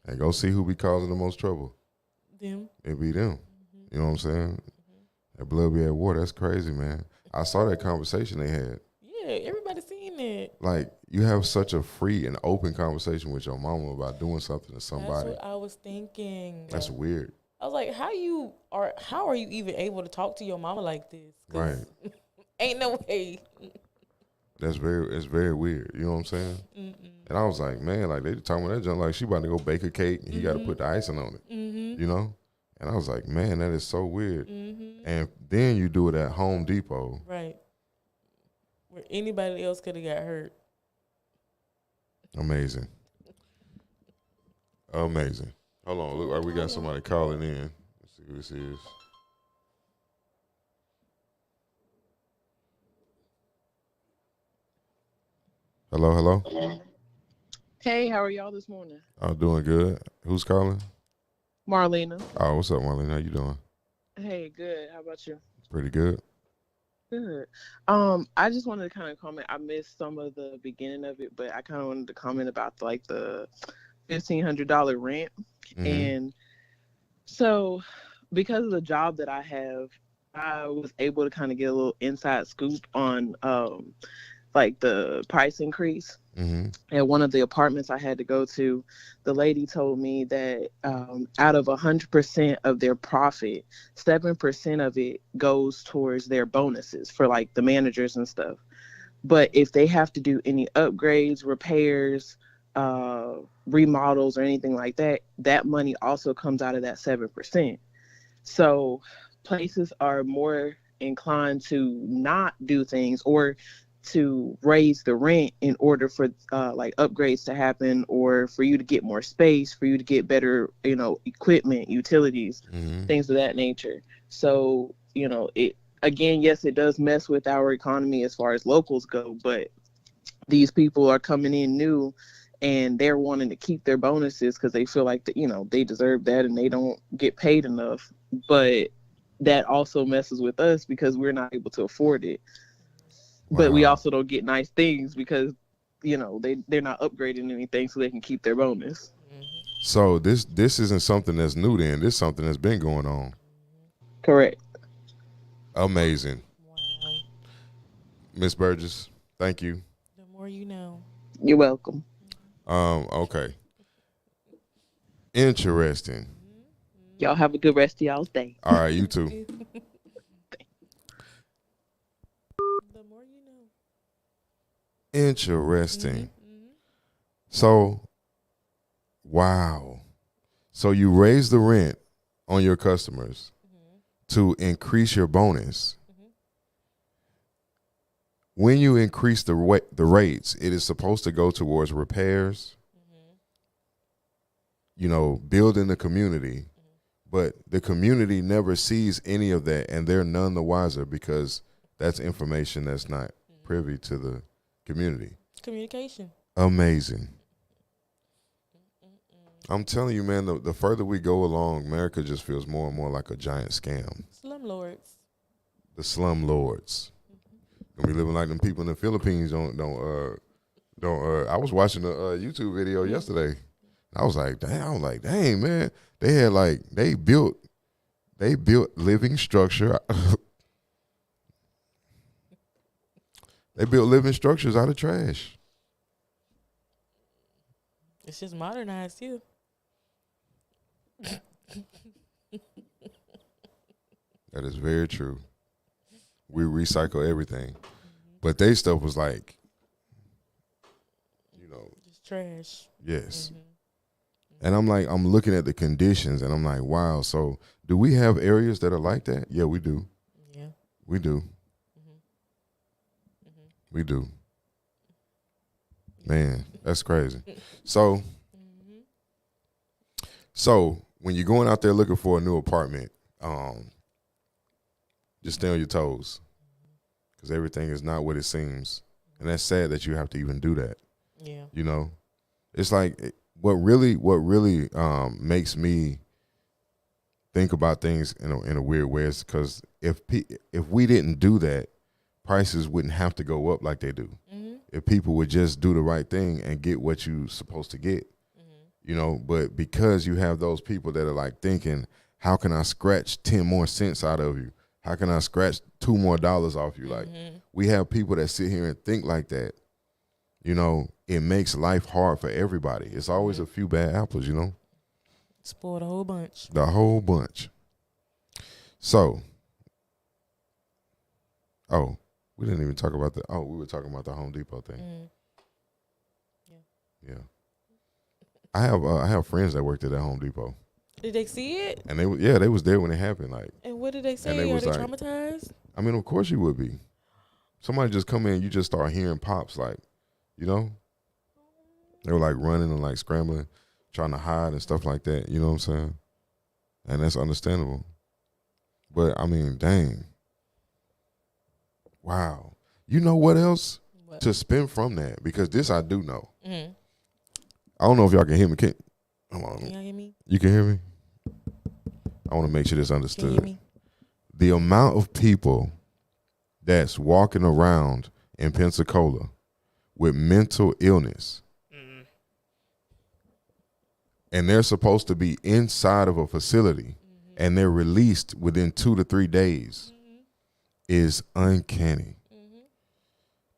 and go see who be causing the most trouble. Them. It be them. You know what I'm saying? That blood be at war. That's crazy, man. I saw that conversation they had. Yeah, everybody seen it. Like, you have such a free and open conversation with your mama about doing something to somebody. That's what I was thinking. That's weird. I was like, how are you even able to talk to your mama like this? 'Cause Right. ain't no way. It's very weird. You know what I'm saying? Mm-mm. And I was like, man, like they talking about that junk like she about to go bake a cake and he got to put the icing on it. Mm-hmm. You know? And I was like, man, that is so weird. Mm-hmm. And then you do it at Home Depot. Right. Where anybody else could have got hurt. Amazing. Amazing. Hold on, look like we got somebody calling in. Let's see who this is. Hello, hello. Hey, how are y'all this morning? I'm doing good. Who's calling? Marlena. Oh, what's up, Marlene? How you doing? Hey, good. How about you? Pretty good. Good. I just wanted to kind of comment. I missed some of the beginning of it, but I kind of wanted to comment about like the $1,500 rent. Mhm. And so because of the job that I have, I was able to kind of get a little inside scoop on like the price increase. Mm-hmm. At one of the apartments I had to go to, the lady told me that out of 100% of their profit, 7% of it goes towards their bonuses for like the managers and stuff. But if they have to do any upgrades, repairs, remodels, or anything like that, that money also comes out of that 7%. So places are more inclined to not do things or to raise the rent in order for like upgrades to happen, or for you to get more space, for you to get better, equipment, utilities, Mm-hmm. things of that nature. So, it again, yes, it does mess with our economy as far as locals go, but these people are coming in new and they're wanting to keep their bonuses because they feel like that, they deserve that and they don't get paid enough. But that also messes with us because we're not able to afford it. But we Wow. also don't get nice things because, they're not upgrading anything so they can keep their bonus. So this isn't something that's new then. This is something that's been going on. Correct. Amazing. Wow. Miss Burgess, thank you. The more you know. You're welcome. Okay. Interesting. Y'all have a good rest of y'all's day. All right, you too. The more you know. Interesting. Mm-hmm. So, wow. So you raise the rent on your customers to increase your bonus. When you increase the rates, it is supposed to go towards repairs, building the community. But the community never sees any of that, and they're none the wiser because that's information that's not privy to the community. Communication. Amazing. I'm telling you, man, the further we go along, America just feels more and more like a giant scam. Slumlords. The slum lords. And we living like them people in the Philippines don't. I was watching a YouTube video yesterday. I was like, dang, man. They built living structure. They built living structures out of trash. It's just modernized too. That is very true. We recycle everything. But they stuff was like, Just trash. yes. And I'm looking at the conditions and I'm like, wow, so do we have areas that are like that? Yeah, we do. Yeah. We do. We do. Man, that's crazy. So when you're going out there looking for a new apartment, just stay on your toes because everything is not what it seems. And that's sad that you have to even do that. Yeah. It's like what really makes me think about things in a weird way is because if we didn't do that, prices wouldn't have to go up like they do. If people would just do the right thing and get what you're supposed to get, but because you have those people that are like thinking, how can I scratch 10 more cents out of you? How can I scratch $2 more off you? Like we have people that sit here and think like that. It makes life hard for everybody. It's always a few bad apples, Spoiled a whole bunch. The whole bunch. So, we didn't even talk about we were talking about the Home Depot thing. Mm. Yeah. I have friends that worked at that Home Depot. Did they see it? And they was there when it happened. Like, And what did they say? they Are was they like- traumatized? I mean, of course you would be. Somebody just come in, you just start hearing pops, like, you know? They were like running and like scrambling, trying to hide and stuff like that. You know what I'm saying? And that's understandable. But I mean, dang. Wow. You know what else What? to spin from that? Because this I do know. Mm-hmm. I don't know if y'all can hear me. Come Can on. y'all hear me? You can hear me? I want to make sure this Can you understood. hear me? The amount of people that's walking around in Pensacola with mental illness, and they're supposed to be inside of a facility, and they're released within 2 to 3 days, is uncanny.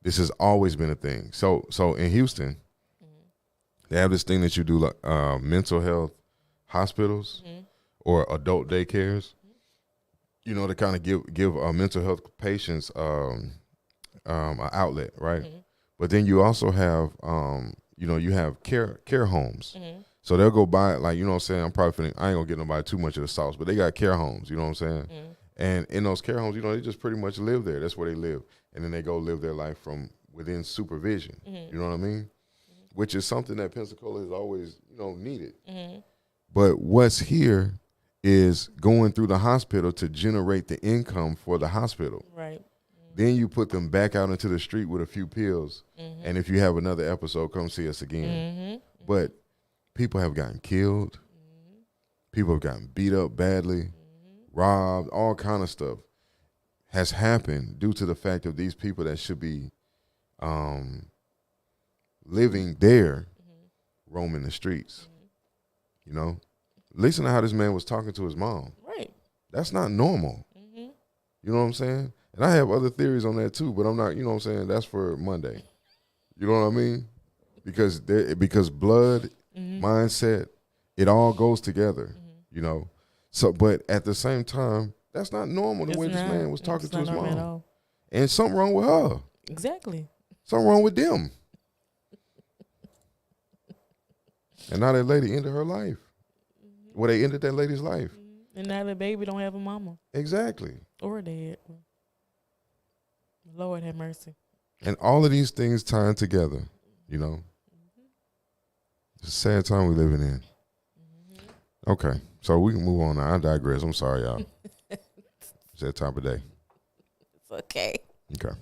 This has always been a thing. So in Houston, they have this thing that you do, like mental health hospitals or adult daycares. You know, to kind of give mental health patients an outlet, right? But then you also have you have care homes. So they'll go buy, like, you know what I'm saying? I'm probably I ain't gonna get nobody too much of the sauce, but they got care homes, you know what I'm saying? And in those care homes, they just pretty much live there. That's where they live. And then they go live their life from within supervision. You know what I mean? Which is something that Pensacola has always, needed. But what's here is going through the hospital to generate the income for the hospital. Right. Then you put them back out into the street with a few pills. And if you have another episode, come see us again. But people have gotten killed. People have gotten beat up badly, robbed, all kind of stuff has happened due to the fact of these people that should be living there, roaming the streets. Listen to how this man was talking to his mom. Right. That's not normal. You know what I'm saying? And I have other theories on that too, but I'm not, you know what I'm saying? That's for Monday. You know what I mean? Because blood, mindset, it all goes together, So, but at the same time, that's not normal the way this man was talking to his normal at mom. all. And something wrong with her. Exactly. Something wrong with them. And now that lady ended her life. Well, they ended that lady's life. And now the baby don't have a mama Exactly. or a dad. Lord have mercy. And all of these things tying together, It's a sad time we're living in. Okay, so we can move on now. I digress. I'm sorry, y'all. It's that time of day. It's okay. Okay.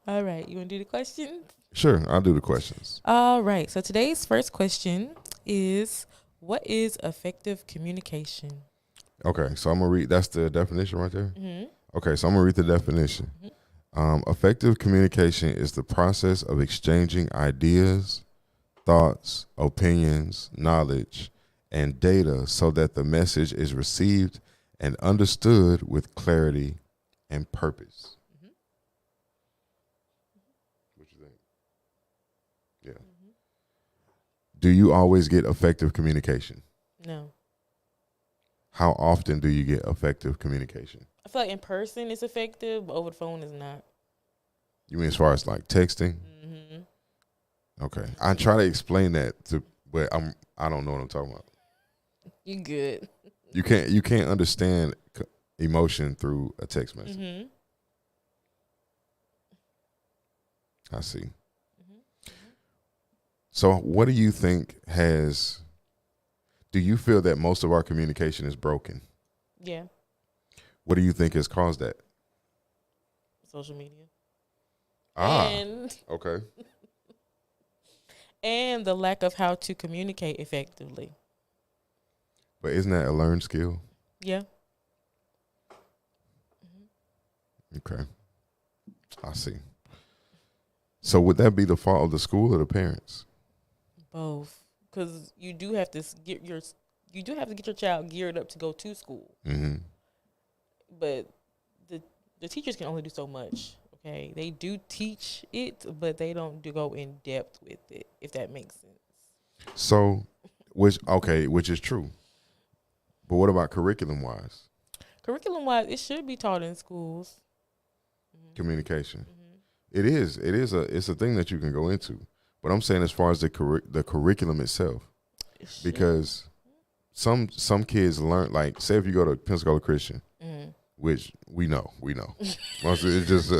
All right. You want to do the questions? Sure, I'll do the questions. All right. So today's first question is, what is effective communication? Okay, so I'm going to read. That's the definition right there? Mm-hmm. Okay, so I'm going to read the definition. Effective communication is the process of exchanging ideas, thoughts, opinions, knowledge, and data so that the message is received and understood with clarity and purpose. What you think? Yeah. Do you always get effective communication? No. How often do you get effective communication? I feel like in person it's effective, but over the phone is not. You mean as far as like texting? Okay. I try to explain that but I don't know what I'm talking about. You good. You can't understand emotion through a text message. I see. So what do you think do you feel that most of our communication is broken? Yeah. What do you think has caused that? Social media. Okay. And the lack of how to communicate effectively. But isn't that a learned skill? Yeah. Okay. I see. So would that be the fault of the school or the parents? Both. Because you do have to get your child geared up to go to school. But the teachers can only do so much. Okay, they do teach it, but they don't go in depth with it, if that makes sense. So, which is true. But what about curriculum wise? Curriculum wise, it should be taught in schools. Communication. It is. It's a thing that you can go into. But I'm saying as far as the curriculum itself, because some kids learn, like, say if you go to Pensacola Christian, which we know. Most of it's just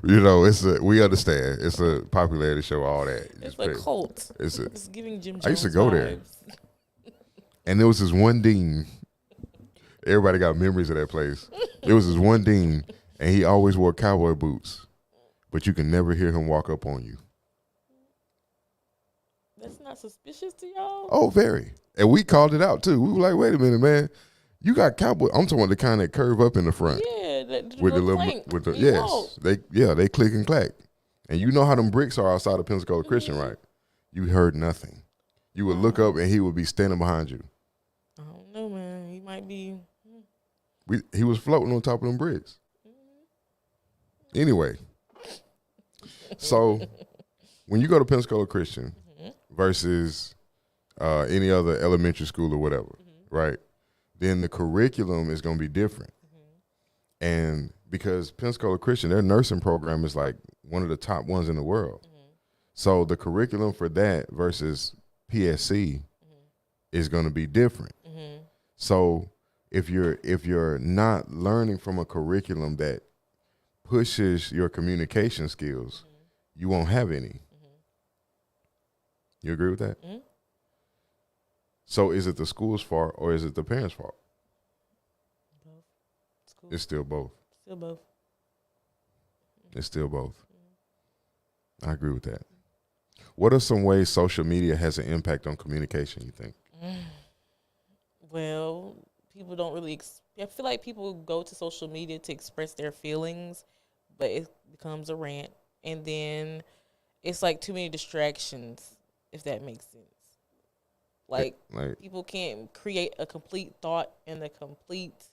we understand. It's a popularity show, all that. It's a cult. It's giving Jim Jones I used to go there. vibes. And there was this one dean. Everybody got memories of that place. There was this one dean, and he always wore cowboy boots, but you can never hear him walk up on you. That's not suspicious to y'all? Oh, very. And we called it out too. We were like, wait a minute, man. You got cowboy. I'm talking about the kind that curve up in the front. Yeah, With the little, clank. with the You yes, walk. they click and clack. And you know how them bricks are outside of Pensacola Christian, right? You heard nothing. You would look up and he would be standing behind you. I don't know, man. He might be. He was floating on top of them bricks. Anyway, so when you go to Pensacola Christian versus any other elementary school or whatever, right? Then the curriculum is going to be different. And because Pensacola Christian, their nursing program is like one of the top ones in the world. So the curriculum for that versus PSC is going to be different. So if you're not learning from a curriculum that pushes your communication skills, you won't have any. You agree with that? So is it the school's fault or is it the parents' fault? Both. School. It's still both. Still both. It's still both. I agree with that. What are some ways social media has an impact on communication, you think? Well, people don't really. I feel like people go to social media to express their feelings, but it becomes a rant, and then it's like too many distractions, if that makes sense. Like people can't create a complete thought and a complete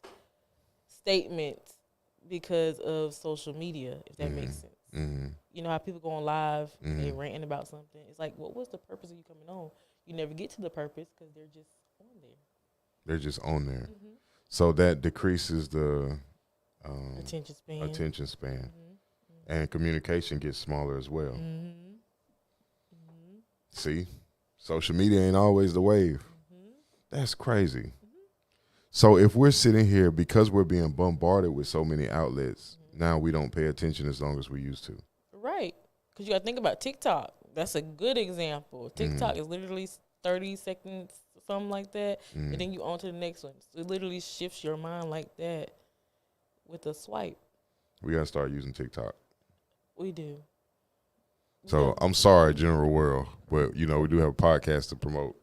statement because of social media, if that makes sense. You know how people go on live and they ranting about something. It's like, what was the purpose of you coming on? You never get to the purpose because they're just on there. They're just on there. So that decreases the Attention span. And communication gets smaller as well. See, social media ain't always the wave. That's crazy. So if we're sitting here because we're being bombarded with so many outlets, now we don't pay attention as long as we used to. Right. Because you got to think about TikTok. That's a good example. TikTok is literally 30 seconds, something like that. And then you on to the next one. So it literally shifts your mind like that with a swipe. We got to start using TikTok. We do. So I'm sorry, general world, but we do have a podcast to promote.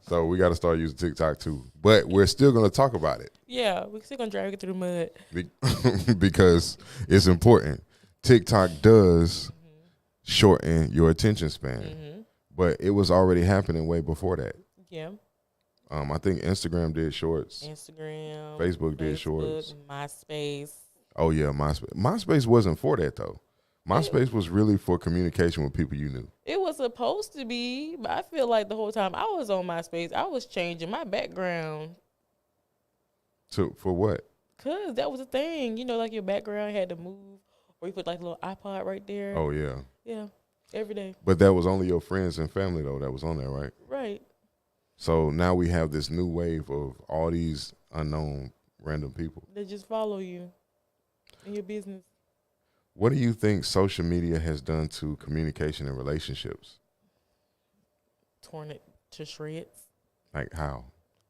So we got to start using TikTok too. But we're still going to talk about it. Yeah, we're still going to drag it through the mud. Because it's important. TikTok does shorten your attention span. But it was already happening way before that. Yeah. I think Instagram did shorts. Instagram. Facebook did shorts. MySpace. Oh, yeah, MySpace. MySpace wasn't for that, though. MySpace was really for communication with people you knew. It was supposed to be, but I feel like the whole time I was on MySpace, I was changing my background. For what? Because that was a thing. Like your background had to move, or you put like a little iPod right there. Oh, yeah. Yeah, every day. But that was only your friends and family, though, that was on there, right? Right. So now we have this new wave of all these unknown random people. They just follow you in your business. What do you think social media has done to communication and relationships? Torn it to shreds. Like how?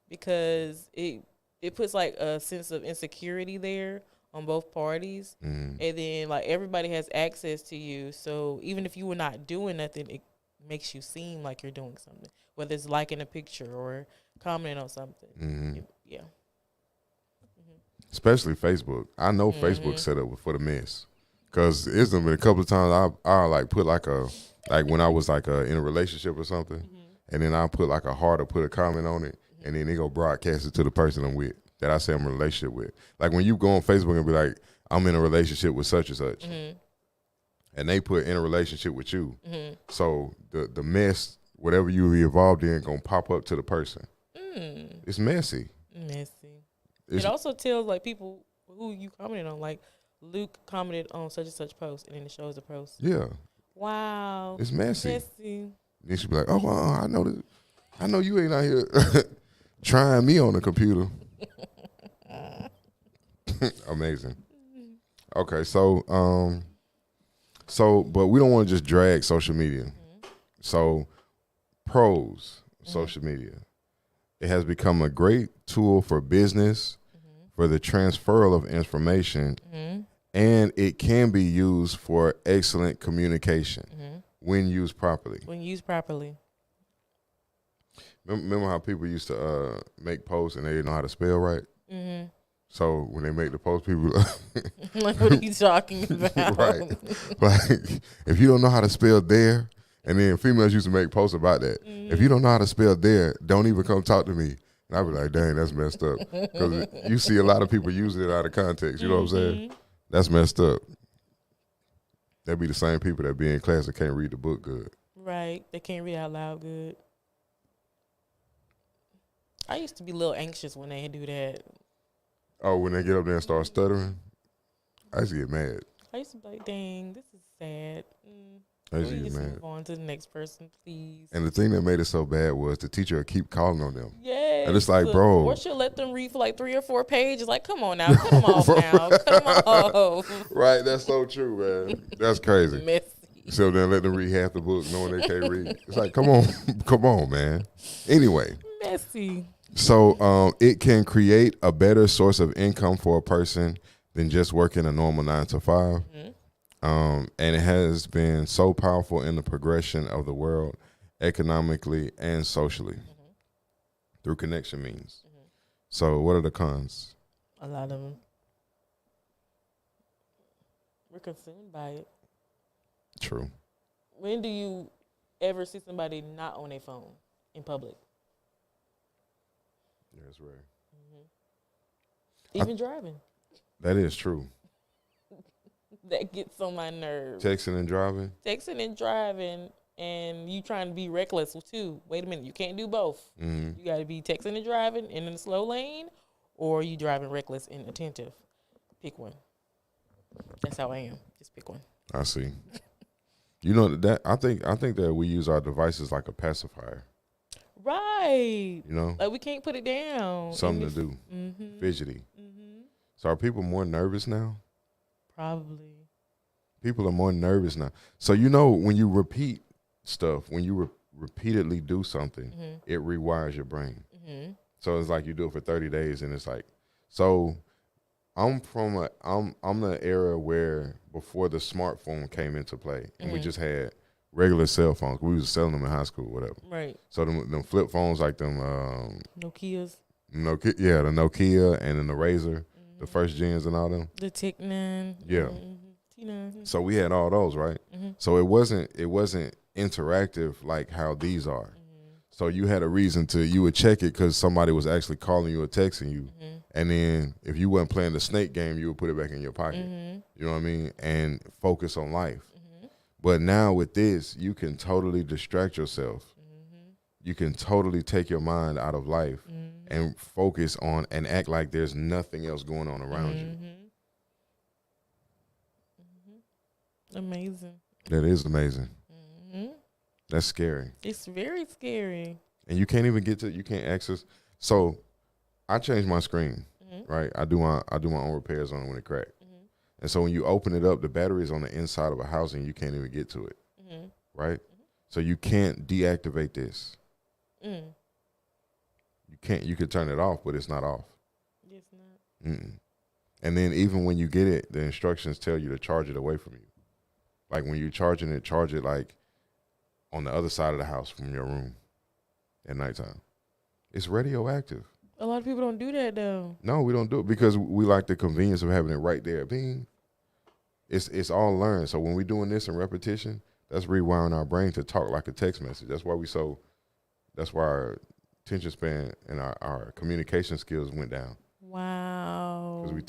Because it puts like a sense of insecurity there on both parties. And then like everybody has access to you. So even if you were not doing nothing, it makes you seem like you're doing something. Whether it's liking a picture or commenting on something. Yeah. Especially Facebook. I know Facebook set up for the mess. Because it's been a couple of times I like put like when I was like in a relationship or something, and then I put like a heart or put a comment on it, and then they go broadcast it to the person I'm with that I say I'm in a relationship with. Like when you go on Facebook and be like, I'm in a relationship with such and such, and they put in a relationship with you. So the mess, whatever you were involved in, gonna pop up to the person. It's messy. Messy. It's, It also tells like people who you commented on. Like Luke commented on such and such post, and then it shows the post. yeah, Wow, it's messy. messy. Then she be like, "Oh, I know this. I know you ain't out here trying me on the computer." Amazing. Okay, so but we don't want to just drag social media. So pros, social media. It has become a great tool for business, for the transfer of information, and it can be used for excellent communication when used properly. When used properly. Remember how people used to make posts and they didn't know how to spell right? Mm-hmm. So when they make the post, people Like, what are you talking about? right. Like, if you don't know how to spell there, and then females used to make posts about that. If you don't know how to spell there, don't even come talk to me. And I'd be like, dang, that's messed up. Because you see a lot of people using it out of context. You know what I'm saying? That's messed up. That'd be the same people that be in class that can't read the book good. Right. They can't read out loud good. I used to be a little anxious when they do that. Oh, when they get up there and start stuttering, I used to get mad. I used to be like, dang, this is sad. I used to We get just mad. move on to the next person, please. And the thing that made it so bad was the teacher would keep calling on them. Yes. And it's like, bro. Or she'll let them read for like 3 or 4 pages. Like, come on now. Cut them off now. Cut them off. Right, that's so true, man. That's crazy. Messy. So then let them read half the book knowing they can't read. It's like, come on, man. Anyway. Messy. So it can create a better source of income for a person than just working a normal 9 to 5. And it has been so powerful in the progression of the world economically and socially through connection means. So what are the cons? A lot of them. We're consumed by it. True. When do you ever see somebody not on their phone in public? Yeah, that's rare. Even driving. That is true. That gets on my nerves. Texting and driving? Texting and driving, and you trying to be reckless too. Wait a minute, you can't do both. You got to be texting and driving in a slow lane, or you driving reckless and attentive. Pick one. That's how I am. Just pick one. I see. You know that I think that we use our devices like a pacifier. Right. You know, Like we can't put it down. something to do. Fidgety. So are people more nervous now? Probably. People are more nervous now. So you know when you repeat stuff, when you repeatedly do something, it rewires your brain. So it's like you do it for 30 days, and it's like, so I'm the era where before the smartphone came into play, and we just had regular cell phones. We was selling them in high school, whatever. Right. So them flip phones, like them Nokias. the Nokia and then the Razor, the first gens and all them. The Tickman. Yeah. T9. So we had all those, right? So it wasn't interactive like how these are. So you had a reason you would check it because somebody was actually calling you or texting you. And then if you wasn't playing the snake game, you would put it back in your pocket. You know what I mean? And focus on life. But now with this, you can totally distract yourself. You can totally take your mind out of life and focus on and act like there's nothing else going on around you. Amazing. That is amazing. That's scary. It's very scary. And you can't even you can't access. So I changed my screen, right? I do my own repairs on it when it cracked. And so when you open it up, the battery is on the inside of a house and you can't even get to it, right? So you can't deactivate this. You could turn it off, but it's not off. It's not. And then even when you get it, the instructions tell you to charge it away from you. Like when you're charging it, charge it like on the other side of the house from your room at nighttime. It's radioactive. A lot of people don't do that though. No, we don't do it because we like the convenience of having it right there. Bing. It's all learned. So when we're doing this in repetition, that's rewiring our brain to talk like a text message. That's why our attention span and our communication skills went down. Wow. Because we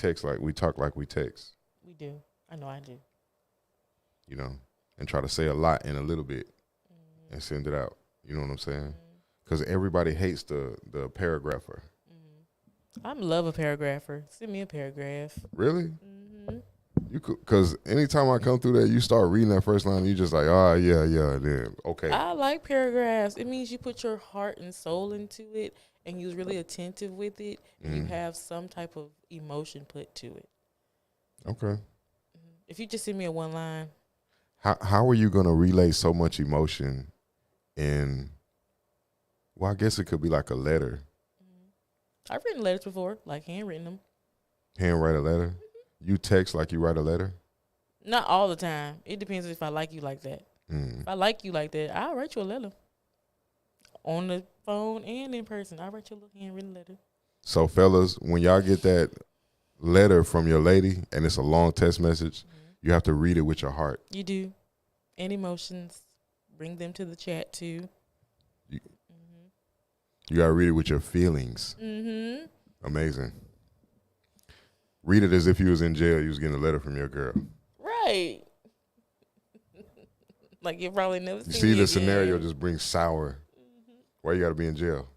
talk like we text. We do. I know I do. You know, and try to say a lot in a little bit and send it out. You know what I'm saying? Because everybody hates the paragrapher. I'm love a paragrapher. Send me a paragraph. Really? Mm-hmm. You could, because anytime I come through that, you start reading that first line, you just like, oh yeah, yeah, then okay. I like paragraphs. It means you put your heart and soul into it, and you was really attentive with it, and you have some type of emotion put to it. Okay. If you just send me a one line, How are you gonna relay so much emotion in? Well, I guess it could be like a letter. I've written letters before, like handwritten them. Handwrite a letter. You text like you write a letter. Not all the time. It depends if I like you like that. Mm. If I like you like that, I'll write you a letter. On the phone and in person. I'll write you a little handwritten letter. So, fellas, when y'all get that letter from your lady and it's a long text message, you have to read it with your heart. You do. And emotions. Bring them to the chat too. You gotta read it with your feelings. Mm-hmm. Amazing. Read it as if you was in jail. You was getting a letter from your girl. Right. Like you probably never You seen see me the again. scenario just brings sour. Why you gotta be in jail?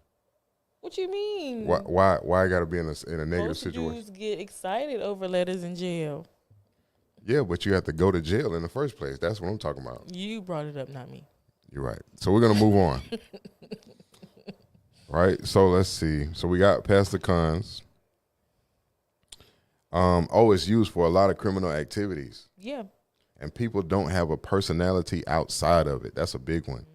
What you mean? Why I gotta be in a negative Most situation? dudes get excited over letters in jail. Yeah, but you have to go to jail in the first place. That's what I'm talking about. You brought it up, not me. You're right. So we're gonna move on. Right. So let's see. So we got past the cons. It's used for a lot of criminal activities, Yeah. and people don't have a personality outside of it. That's a big one.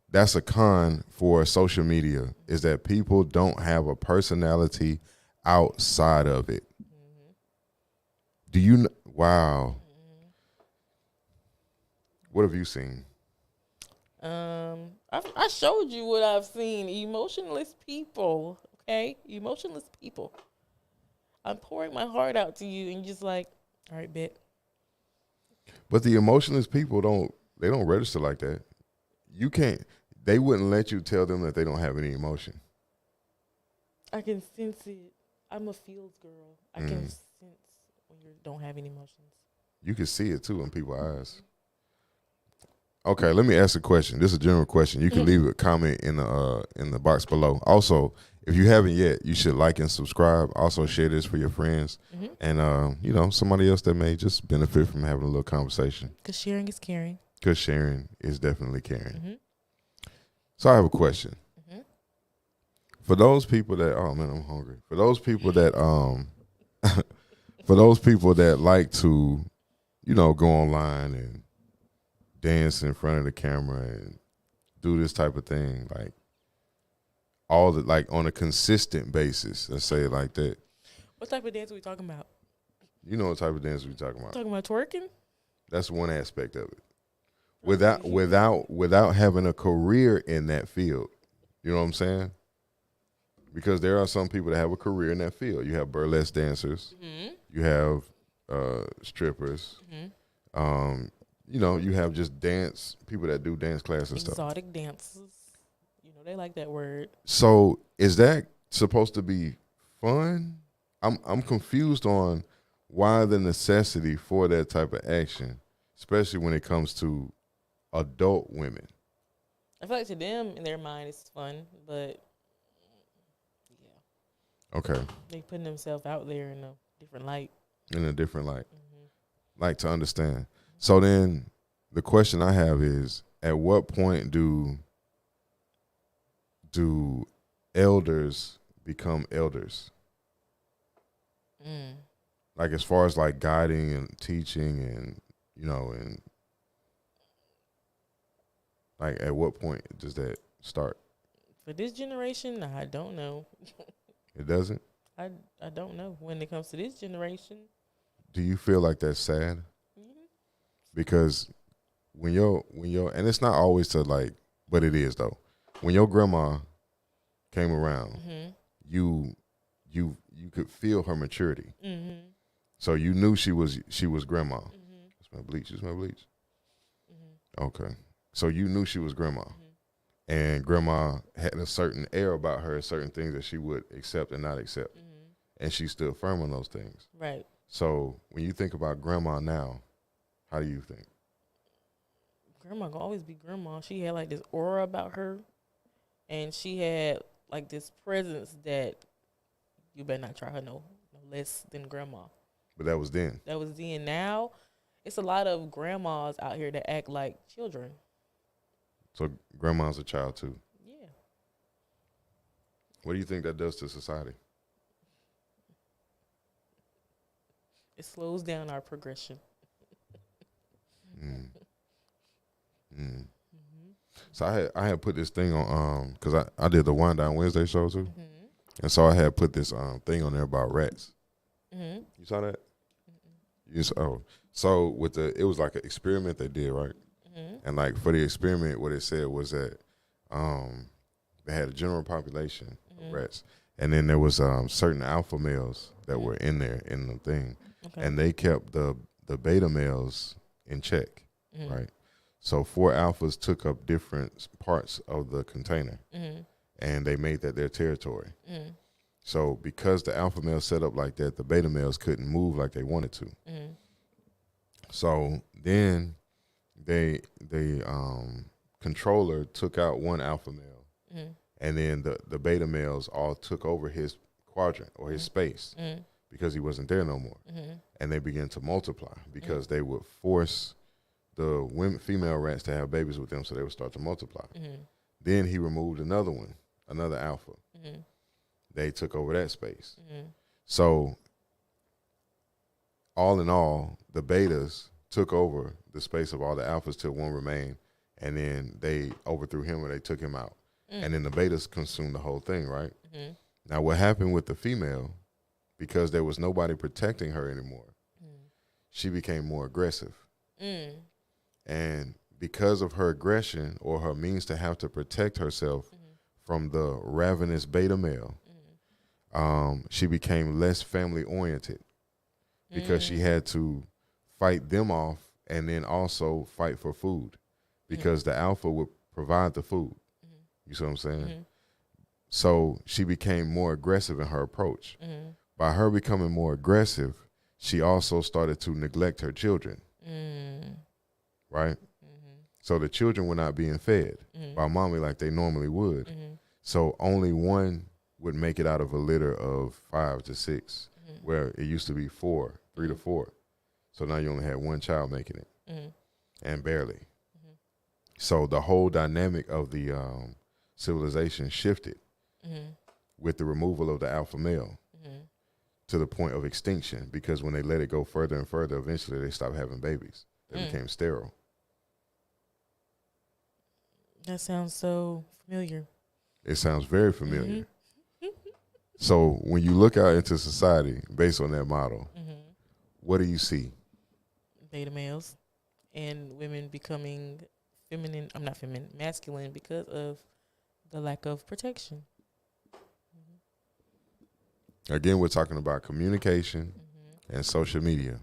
That's a con for social media, is that people don't have a personality outside of it. Do you? Wow. What have you seen? I showed you what I've seen. Emotionless people. Okay? Emotionless people. I'm pouring my heart out to you and you're just like, all right, bet. But the emotionless people don't register like that. You can't. They wouldn't let you tell them that they don't have any emotion. I can sense it. I'm a feels girl. I can sense when you don't have any emotions. You can see it too in people's eyes. Okay, let me ask a question. This is a general question. You can leave a comment in the box below. Also, if you haven't yet, you should like and subscribe. Also, share this for your friends and somebody else that may just benefit from having a little conversation. Because sharing is caring. Because sharing is definitely caring. So I have a question. For those people that I'm hungry. For those people that like to, go online and dance in front of the camera and do this type of thing, like on a consistent basis, let's say it like that. What type of dance are we talking about? You know what type of dance we talking about. Talking about twerking? That's one aspect of it. Without having a career in that field. You know what I'm saying? Because there are some people that have a career in that field. You have burlesque dancers. You have strippers. You have just dance people that do dance class and stuff. Exotic dances. They like that word. So is that supposed to be fun? I'm confused on why the necessity for that type of action, especially when it comes to adult women. I feel like to them, in their mind, it's fun, but yeah. Okay. They putting themselves out there in a different light. Like to understand. So then the question I have is, at what point do elders become elders? Like as far as like guiding and teaching and, and like at what point does that start? For this generation, I don't know. It doesn't? I don't know. When it comes to this generation. Do you feel like that's sad? Because when your and it's not always to like, but it is though. When your grandma came around, you could feel her maturity. So you knew she was grandma. You smell bleach. You smell bleach. Okay. So you knew she was grandma. And grandma had a certain air about her, certain things that she would accept and not accept. And she stood firm on those things. Right. So when you think about grandma now, how do you think? Grandma gonna always be grandma. She had like this aura about her, and she had like this presence that you better not try her no less than grandma. But that was then. That was then. Now, it's a lot of grandmas out here that act like children. So grandma's a child too. Yeah. What do you think that does to society? It slows down our progression. Mm. Mm. So I had put this thing on because I did the Wind Down Wednesday show too, and so I had put this thing on there about rats. Mm-hmm. You saw that? You saw, so with it was like an experiment they did, right? Mm-hmm. And like for the experiment, what it said was that they had a general population of rats, and then there was certain alpha males that were in there in the thing, and they kept the beta males in check, right? So 4 alphas took up different parts of the container, and they made that their territory. So because the alpha males set up like that, the beta males couldn't move like they wanted to. So then the controller took out one alpha male, and then the beta males all took over his quadrant or his space because he wasn't there no more. And they began to multiply because they would force the female rats to have babies with them, so they would start to multiply. Then he removed another one, another alpha. They took over that space. So all in all, the betas took over the space of all the alphas till one remained, and then they overthrew him or they took him out. And then the betas consumed the whole thing, right? Now what happened with the female, because there was nobody protecting her anymore, she became more aggressive. And because of her aggression or her means to have to protect herself from the ravenous beta male, she became less family oriented because she had to fight them off and then also fight for food because the alpha would provide the food. You see what I'm saying? So she became more aggressive in her approach. By her becoming more aggressive, she also started to neglect her children. Right? So the children were not being fed by mommy like they normally would. So only one would make it out of a litter of 5 to 6, where it used to be 3 to 4. So now you only had one child making it, and barely. So the whole dynamic of the civilization shifted with the removal of the alpha male to the point of extinction, because when they let it go further and further, eventually they stopped having babies. They became sterile. That sounds so familiar. It sounds very familiar. So when you look out into society based on that model, what do you see? Beta males and women becoming feminine. I'm not feminine, masculine because of the lack of protection. Again, we're talking about communication and social media.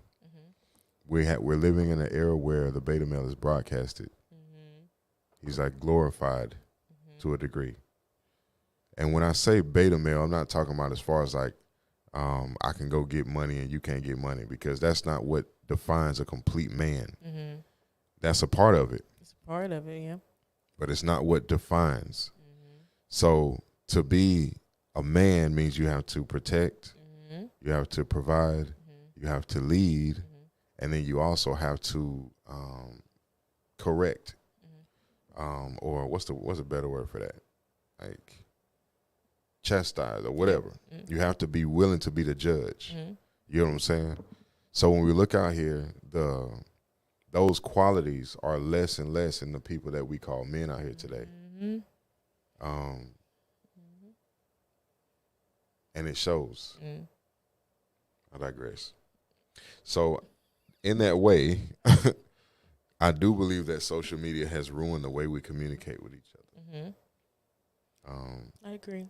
We're living in an era where the beta male is broadcasted. He's like glorified to a degree. And when I say beta male, I'm not talking about as far as like I can go get money and you can't get money, because that's not what defines a complete man. That's a part of it. It's a part of it, yeah. But it's not what defines. So to be a man means you have to protect, you have to provide, you have to lead, and then you also have to correct, or what's a better word for that? Like chastise or whatever. You have to be willing to be the judge. You know what I'm saying? So when we look out here, those qualities are less and less in the people that we call men out here today. And it shows. I digress. So in that way, I do believe that social media has ruined the way we communicate with each other. I agree.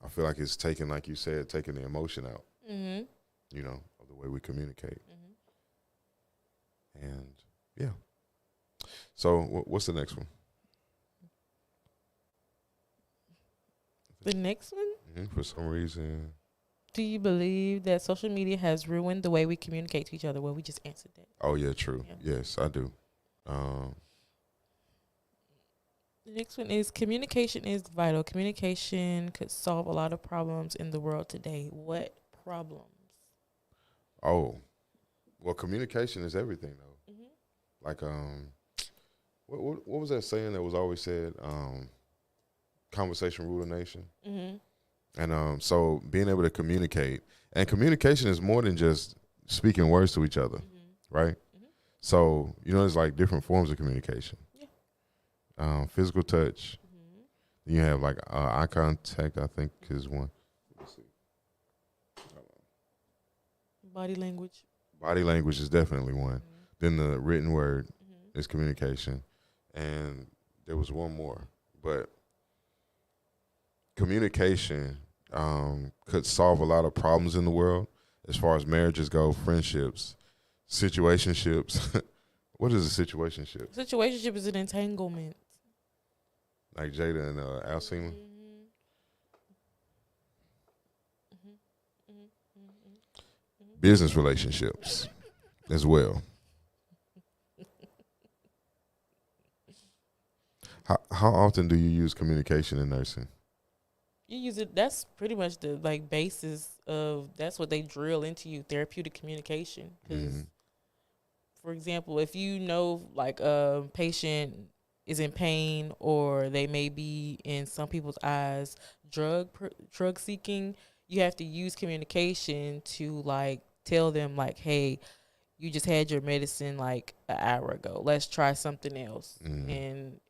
I feel like it's taking, like you said, taking the emotion out, you know, of the way we communicate. And yeah. So what's the next one? The next one? For some reason. Do you believe that social media has ruined the way we communicate to each other? Well, we just answered that. Oh, yeah, true. Yeah. Yes, I do. The next one is communication is vital. Communication could solve a lot of problems in the world today. What problems? Oh, well, communication is everything, though. Mm-hmm. Like, what was that saying that was always said? Conversation rule the nation. Mm-hmm. And so being able to communicate, and communication is more than just speaking words to each other, Mm-hmm. right? Mm-hmm. So, there's like different forms of communication. Yeah. Physical touch. Mm-hmm. You have like eye contact, I think is one. Let's see. Body language. Body language is definitely one. Mm-hmm. Then the written word Mm-hmm. is communication. And there was one more, but communication could solve a lot of problems in the world as far as marriages go, friendships, situationships. What is a situationship? Situationship is an entanglement. Like Jada and Alcima? Mm-hmm. Mm-hmm. Mm-hmm. Business relationships as well. How often do you use communication in nursing? You use it. That's pretty much the like basis of. That's what they drill into you. Therapeutic communication. Because, Mhm. for example, if you know like a patient is in pain or they may be in some people's eyes drug seeking, you have to use communication to like tell them like, hey, you just had your medicine like an hour ago. Let's try something else. Mhm. And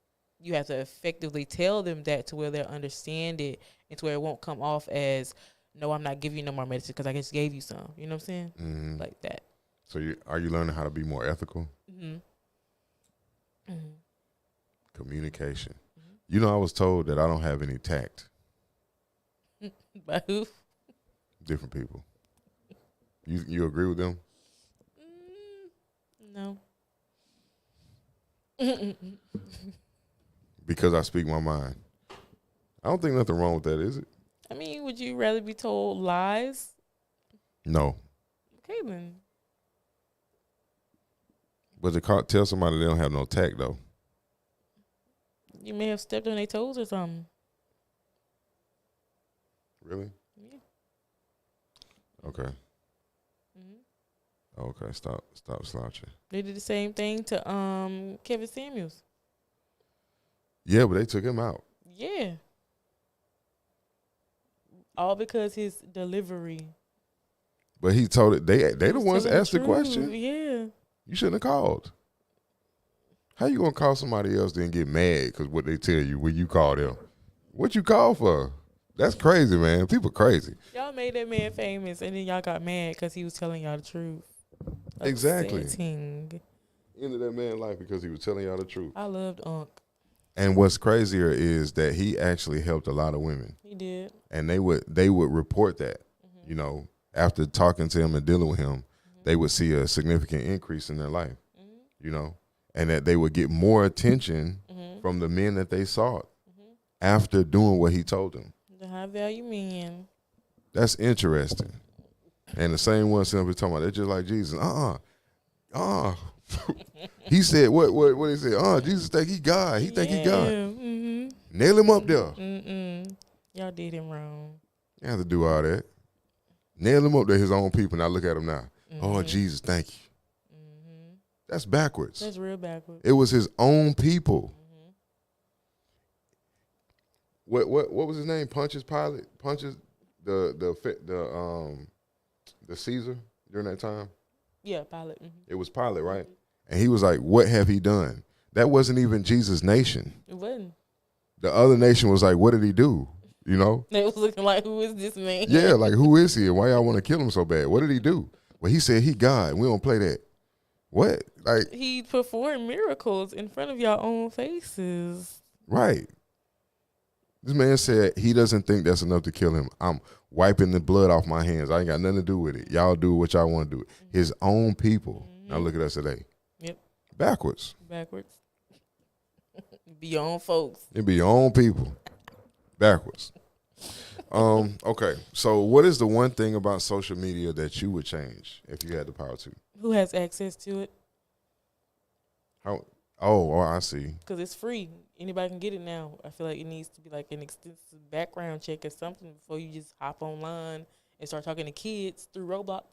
you have to effectively tell them that to where they'll understand it and to where it won't come off as, no, I'm not giving you no more medicine because I just gave you some. You know what I'm saying? Mhm. Like that. So are you learning how to be more ethical? Mm-hmm. Mm-hmm. Communication. Mm-hmm. I was told that I don't have any tact. By who? Different people. You agree with them? No. Because I speak my mind. I don't think nothing wrong with that, is it? I mean, would you rather be told lies? No. Okay, then. But to tell somebody they don't have no tact, though. You may have stepped on their toes or something. Really? Yeah. Okay. Mm-hmm. Okay, stop slouching. They did the same thing to Kevin Samuels. Yeah, but they took him out. Yeah. All because his delivery. But he told it. They the was ones that telling asked the truth. question. Yeah. You shouldn't have called. How you gonna call somebody else then get mad because what they tell you when you call them? What you call for? That's crazy, man. People crazy. Y'all made that man famous, and then y'all got mad because he was telling y'all the truth. Exactly. Upsetting. Ended that man's life because he was telling y'all the truth. I loved Unc. And what's crazier is that he actually helped a lot of women, He did. and they would report that. Mm-hmm. After talking to him and dealing with him, they would see a significant increase in their life. Mm-hmm. And that they would get more attention Mm-hmm. from the men that they sought Mm-hmm. after doing what he told them. The high value men. That's interesting. And the same one simply talking about, they're just like Jesus. He said, what he said? Jesus think he God. He think he God. Mm-hmm. Nail him up there. Mm-mm. Y'all did him wrong. You have to do all that. Nail him up to his own people. Now look at him now. Mm-hmm. Oh, Jesus, thank you. Mm-hmm. That's backwards. That's real backwards. It was his own people. Mm-hmm. What was his name? Pontius Pilate. Pontius the Caesar during that time. Yeah, Pilate. Mm-hmm. It was Pilate, right? And he was like, "What have he done?" That wasn't even Jesus' nation. It wasn't. The other nation was like, "What did he do?" You know? They was looking like, who is this man? Yeah, like who is he and why y'all want to kill him so bad? What did he do? Well, he said he God. We don't play that. What? Like He performed miracles in front of your own faces. right. This man said he doesn't think that's enough to kill him. I'm wiping the blood off my hands. I ain't got nothing to do with it. Y'all do what y'all want to do. His own people. Now look at us today. Yep. Backwards. Backwards. Be your own folks. It be your own people. Backwards. Okay. So what is the one thing about social media that you would change if you had the power to? Who has access to it? How? Oh, I see. Because it's free. anybody can get it now. I feel like it needs to be like an extensive background check or something before you just hop online and start talking to kids through Roblox.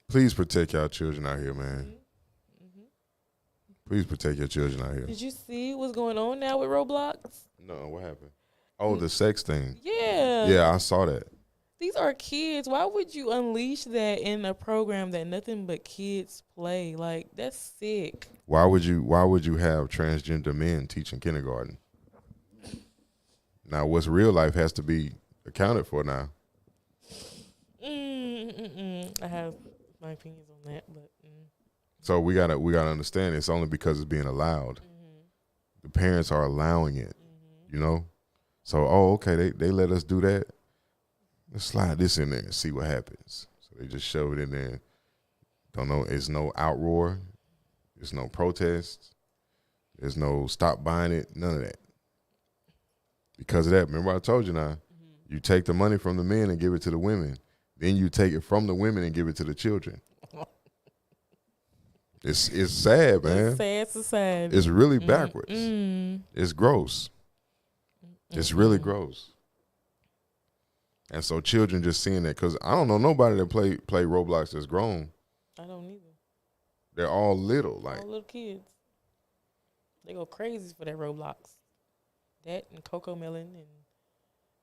Please protect y'all children out here, man. Mm-hmm. Please protect your children out here. Did you see what's going on now with Roblox? No, what happened? Oh, the sex thing. Yeah. Yeah, I saw that. These are kids. Why would you unleash that in a program that nothing but kids play? Like, that's sick. Why would you have transgender men teaching kindergarten? Now, what's real life has to be accounted for now. I have my opinions on that, but So we gotta understand it's only because it's being allowed. The parents are allowing it, you know. So okay, they let us do that. Let's slide this in there and see what happens. So they just shove it in there. Don't know. It's no outroar. There's no protest. There's no stop buying it. None of that. Because of that, remember I told you now. You take the money from the men and give it to the women. Then you take it from the women and give it to the children. It's sad, man. it's sad society. It's really backwards. It's gross. It's really gross. And so children just seeing that, because I don't know nobody that play Roblox that's grown. I don't either. They're all little, like All little kids. They go crazy for that Roblox. That and Coco Melon and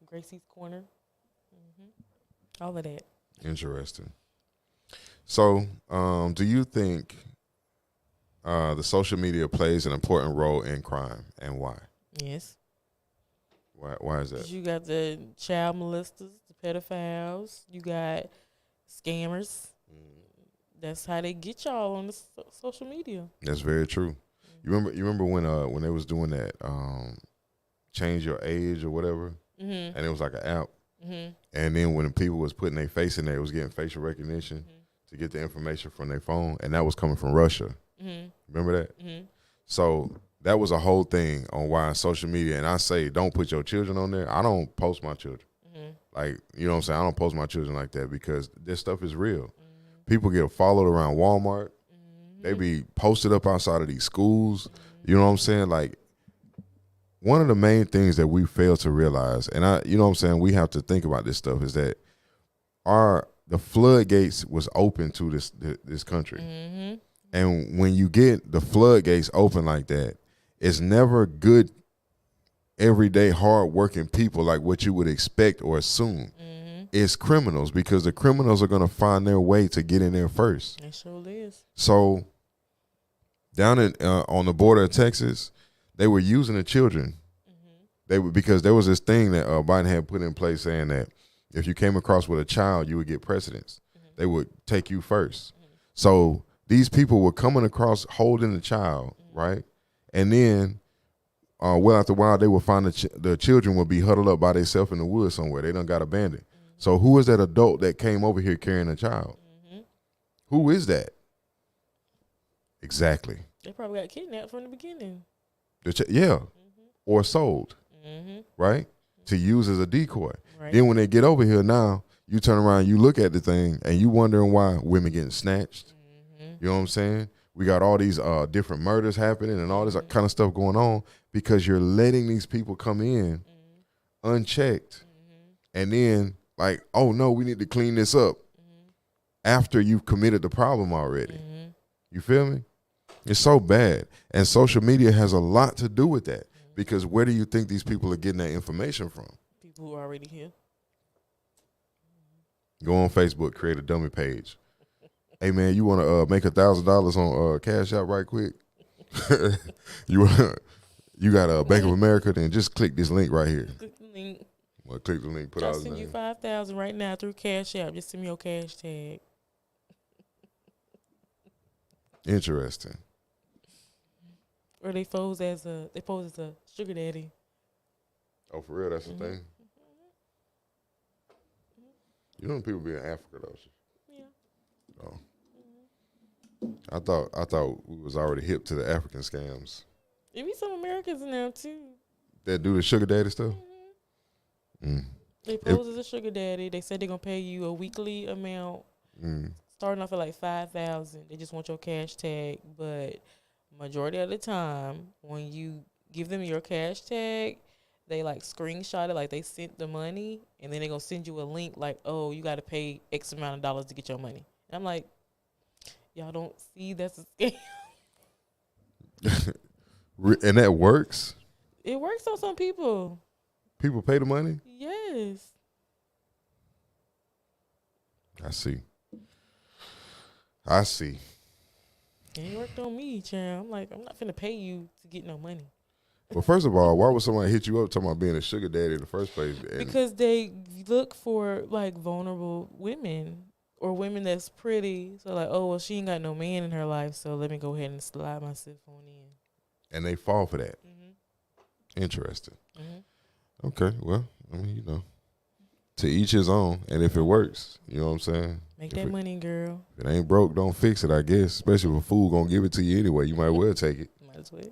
Gracie's Corner. All of that. interesting. So, do you think the social media plays an important role in crime, and why? Yes. Why is that? 'Cause you got the child molesters, the pedophiles. You got scammers. That's how they get y'all on the social media. That's very true. You remember when they was doing that change your age or whatever, and it was like an app, and then when people was putting their face in there, it was getting facial recognition to get the information from their phone, and that was coming from Russia. Remember that? So that was a whole thing on why social media, and I say don't put your children on there. I don't post my children. Like, you know what I'm saying? I don't post my children like that because this stuff is real. People get followed around Walmart. They be posted up outside of these schools. You know what I'm saying? Like, one of the main things that we fail to realize, and you know what I'm saying, we have to think about this stuff, is that the floodgates was open to this country. And when you get the floodgates open like that, it's never good, everyday, hard-working people like what you would expect or assume. It's criminals, because the criminals are going to find their way to get in there first. It sure is. So down on the border of Texas, they were using the children. Because there was this thing that Biden had put in place saying that if you came across with a child, you would get precedence. They would take you first. So these people were coming across holding the child, right? And then, well, after a while, they would find the children would be huddled up by themselves in the woods somewhere. They done got abandoned. So who is that adult that came over here carrying a child? Who is that? Exactly. They probably got kidnapped from the beginning. Or sold, right? To use as a decoy. Right. Then when they get over here now, you turn around, you look at the thing, and you wondering why women getting snatched. You know what I'm saying? We got all these different murders happening and all this kind of stuff going on because you're letting these people come in unchecked. And then, like, oh, no, we need to clean this up after you've committed the problem already. You feel me? It's so bad. And social media has a lot to do with that, because where do you think these people are getting that information from? People who are already here. Go on Facebook, create a dummy page. Hey, man, you want to make $1,000 on Cash App right quick? You got a Bank of America, then just click this link right here. Click the link. Well, click the link, put out I'll his send you name. $5,000 right now through Cash App. Just send me your cash tag. Interesting. Or they pose as a sugar daddy. Oh, for real, that's the thing? You know people be in Africa, though. Yeah. Oh. I thought we was already hip to the African scams. There be some Americans in there too. That do the sugar daddy stuff? They pose as a sugar daddy. They said they're gonna pay you a weekly amount, starting off at like $5,000. They just want your cash tag, but majority of the time, when you give them your cash tag, they like screenshot it, like they sent the money, and then they're gonna send you a link like, oh, you gotta pay X amount of dollars to get your money. And I'm like, y'all don't see that's a scam. And that works. It works on some people. People pay the money. Yes. I see. It ain't worked on me, child. I'm like, I'm not finna pay you to get no money. Well, first of all, why would somebody hit you up talking about being a sugar daddy in the first place? And Because they look for like vulnerable women or women that's pretty. So like, oh well, she ain't got no man in her life, so let me go ahead and slide myself on in. and they fall for that. Mm-hmm. Interesting. Mm-hmm. Okay, well, I mean, you know, to each his own. And if it works, you know what I'm saying? Make If that it, money, girl. if it ain't broke, don't fix it, I guess. Especially if a fool gonna give it to you anyway. You might well take it. Might as well.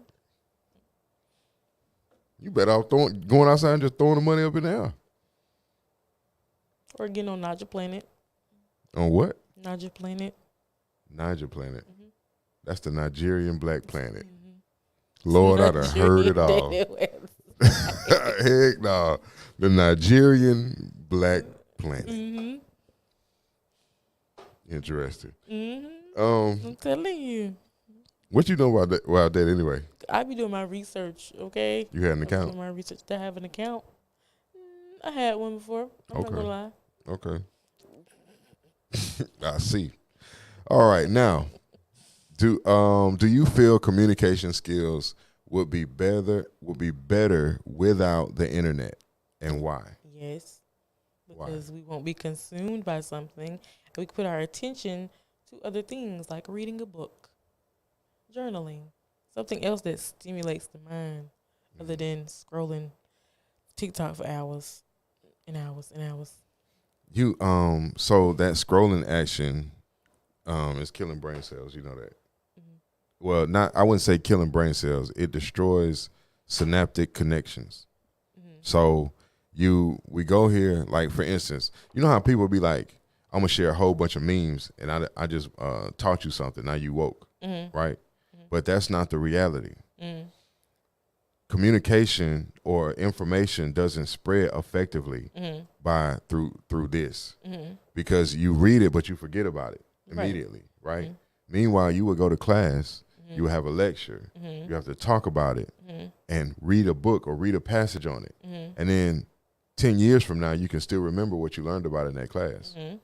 You better off going outside and just throwing the money up in the air. Or getting on Naja Planet. On what? Naja Planet. Niger Planet. Mm-hmm. That's the Nigerian Black Planet. Mm-hmm. Lord, I done heard it all. Heck no. The Nigerian Black Planet. Mm-hmm. Interesting. Mm-hmm. Um, I'm telling you. what you know about that anyway? I be doing my research, okay? You had an I be account? doing my research. Do I have an account? I had one before. I'm not Okay. gonna lie. Okay. I see. All right. Now, do you feel communication skills would be better without the internet, and why? Yes. Why? Because we won't be consumed by something. We can put our attention to other things like reading a book, journaling, something else that stimulates the mind other than scrolling TikTok for hours and hours and hours. You so that scrolling action is killing brain cells, you know that. Mm-hmm. Well, I wouldn't say killing brain cells. It destroys synaptic connections. Mm-hmm. So we go here, like for instance, you know how people be like, I'm gonna share a whole bunch of memes and I just taught you something, now you woke, Mm-hmm. right? Mm-hmm. But that's not the reality. Mm-hmm. Communication or information doesn't spread effectively Mm-hmm. through this, Mm-hmm. because you read it but you forget about it immediately, right? Mm-hmm. Meanwhile, you would go to class, Mm-hmm. you would have a lecture, Mm-hmm. you have to talk about it Mm-hmm. and read a book or read a passage on it, Mm-hmm. and then 10 years from now you can still remember what you learned about in that class. Mm-hmm.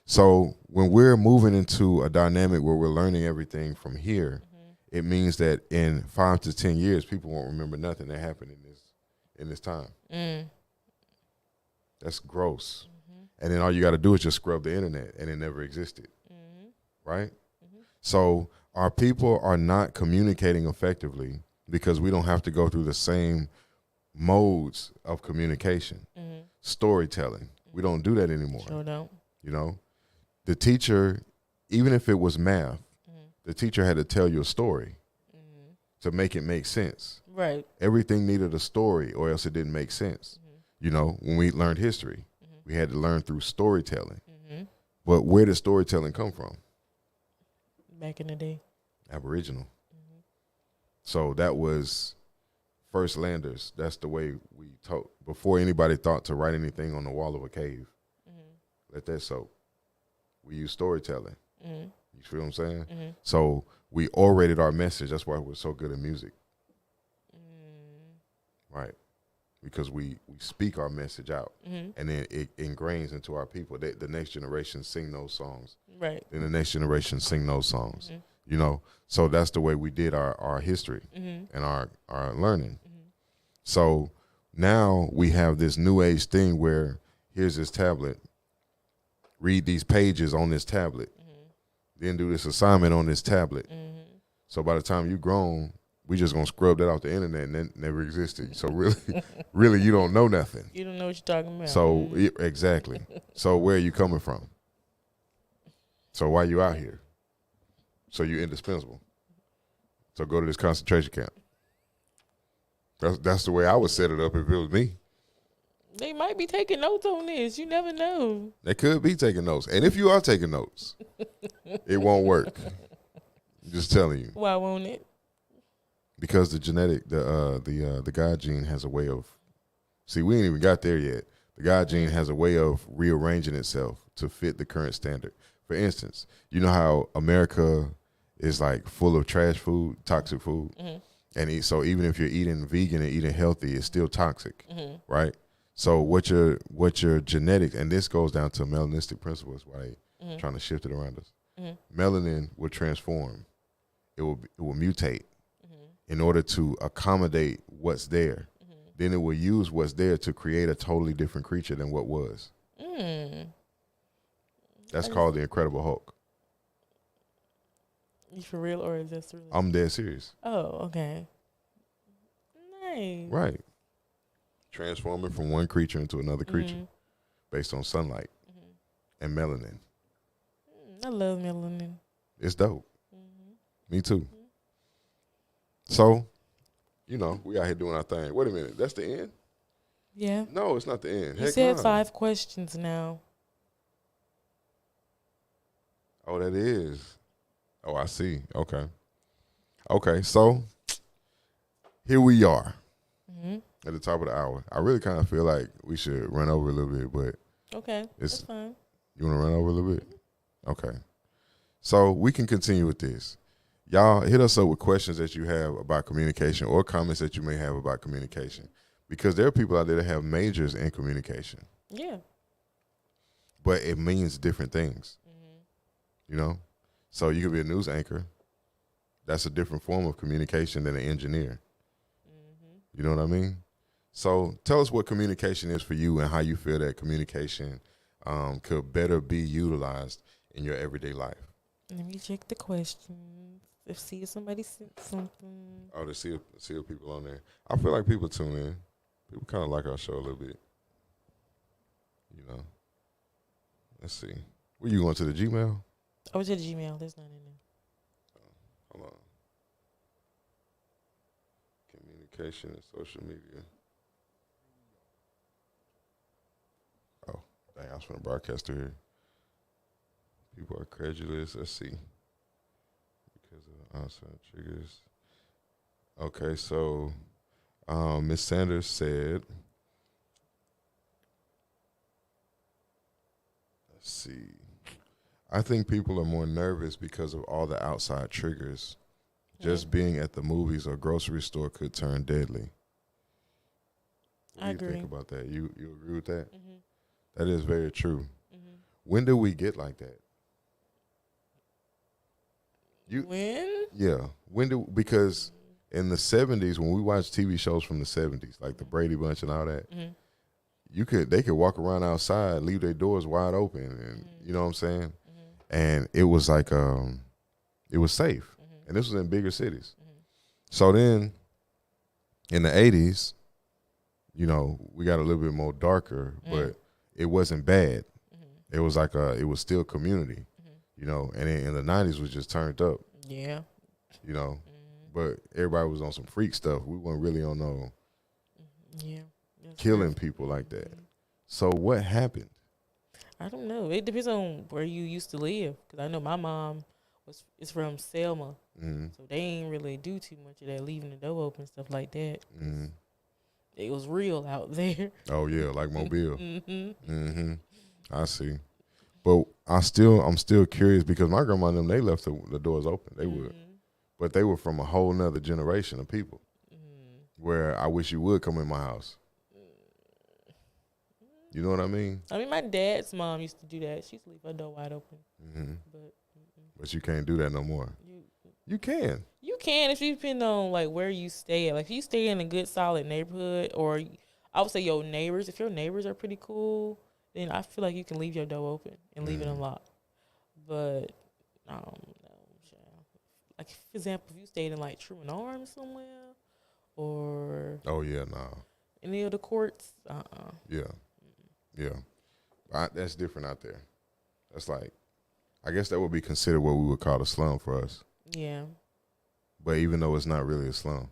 So when we're moving into a dynamic where we're learning everything from here, it means that in 5 to 10 years, people won't remember nothing that happened in this time. Mm-hmm. That's gross. And then all you got to do is just scrub the internet, and it never existed, Mm-hmm. right? Mm-hmm. So our people are not communicating effectively because we don't have to go through the same modes of communication. Mm-hmm. Storytelling, we don't do that anymore. Sure don't. You know, the teacher, even if it was math, the teacher had to tell you a story to make it make sense. Right. Everything needed a story or else it didn't make sense. You know, when we learned history, we had to learn through storytelling. Mm-hmm. But where did storytelling come from? Back in the day. Aboriginal. So that was first landers. That's the way we taught. Before anybody thought to write anything on the wall of a cave, let that soak. We use storytelling. Mm-hmm. You feel what I'm saying? Mm-hmm. So we orated our message. That's why we're so good at music. Right. Because we speak our message out, and then it ingrains into our people. The next generation sing those songs. Right. Then the next generation sing those songs. You know, so that's the way we did our history and our learning. So now we have this new age thing where here's this tablet. Read these pages on this tablet. Then do this assignment on this tablet. So by the time you grown, we just gonna scrub that off the internet and that never existed. So really, you don't know nothing. You don't know what you're talking about. So exactly. So where are you coming from? So why you out here? So you're indispensable. So go to this concentration camp. That's the way I would set it up if it was me. They might be taking notes on this. You never know. They could be taking notes. And if you are taking notes, it won't work. I'm just telling you. Why won't it? because the genetic, the God gene has a way of. See, we ain't even got there yet. The God gene has a way of rearranging itself to fit the current standard. For instance, you know how America is like full of trash food, toxic food, and so even if you're eating vegan and eating healthy, it's still toxic, right? So what your genetics, and this goes down to melanistic principles, why they trying to shift it around us. Melanin will transform. It will mutate in order to accommodate what's there. Then it will use what's there to create a totally different creature than what was. That's called the Incredible Hulk. You for real, or is this real? I'm dead serious. Oh, okay. Nice. Right. Transforming from one creature into another creature based on sunlight and melanin. I love melanin. It's dope. Me too. So, you know, we out here doing our thing. Wait a minute. That's the end? Yeah. No, it's not the end. You Heck said no. 5 questions now. Oh, that is. Oh, I see. Okay. Okay, so here we are at the top of the hour. I really kind of feel like we should run over a little bit, but Okay, that's fine. you want to run over a little bit? Okay. So we can continue with this. Y'all hit us up with questions that you have about communication or comments that you may have about communication, because there are people out there that have majors in communication, Yeah. but it means different things, you know? So you could be a news anchor. That's a different form of communication than an engineer. You know what I mean? So tell us what communication is for you and how you feel that communication could better be utilized in your everyday life. Let me check the questions. See if somebody sent something. Oh, to see if people on there. I feel like people tune in. People kind of like our show a little bit. You know. Let's see. Were you going to the Gmail? I was at Gmail. There's none in there. Hold on. Communication and social media. Oh, dang, I was going to broadcast through here. People are credulous. Let's see. Because of outside triggers. Okay, so Ms. Sanders said, let's see. I think people are more nervous because of all the outside triggers. Just being at the movies or grocery store could turn deadly. What I do you agree. think about that? You agree with that? That is very true. When did we get like that? When? Yeah. Because in the 70s, when we watched TV shows from the 70s, like the Brady Bunch and all that, they could walk around outside, leave their doors wide open, and you know what I'm saying? And it was like it was safe. And this was in bigger cities. So then in the 80s, you know, we got a little bit more darker, but it wasn't bad. It was like it was still community, you know, and in the 90s was just turned up. Yeah. You know, but everybody was on some freak stuff. We weren't really on no killing people like that. So what happened? I don't know. It depends on where you used to live. Because I know my mom is from Selma. So they ain't really do too much of that, leaving the door open, stuff like that. It was real out there. Oh, yeah, like Mobile. I see. But I'm still curious because my grandma and them, they left the doors open. They would. But they were from a whole nother generation of people where I wish you would come in my house. You know what I mean? I mean, my dad's mom used to do that. She used to leave her door wide open. But you can't do that no more. You can. You can if you depend on like where you stay at. Like if you stay in a good solid neighborhood, or I would say your neighbors. If your neighbors are pretty cool, then I feel like you can leave your door open and leave it unlocked. But no, like for example, if you stayed in like Truman Arms somewhere, or any of the courts, that's different out there. That's like, I guess that would be considered what we would call a slum for us. Yeah. But even though it's not really a slum.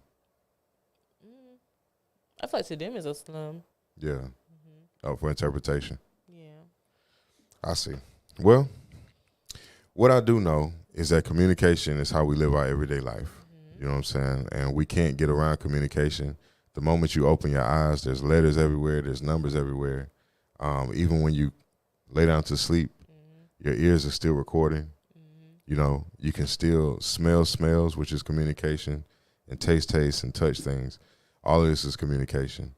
I feel like to them it's a slum. Yeah. Oh, for interpretation. Yeah. I see. Well, what I do know is that communication is how we live our everyday life. You know what I'm saying? And we can't get around communication. The moment you open your eyes, there's letters everywhere, there's numbers everywhere. Even when you lay down to sleep, your ears are still recording. You know, you can still smell smells, which is communication, and taste tastes, and touch things. All of this is communication.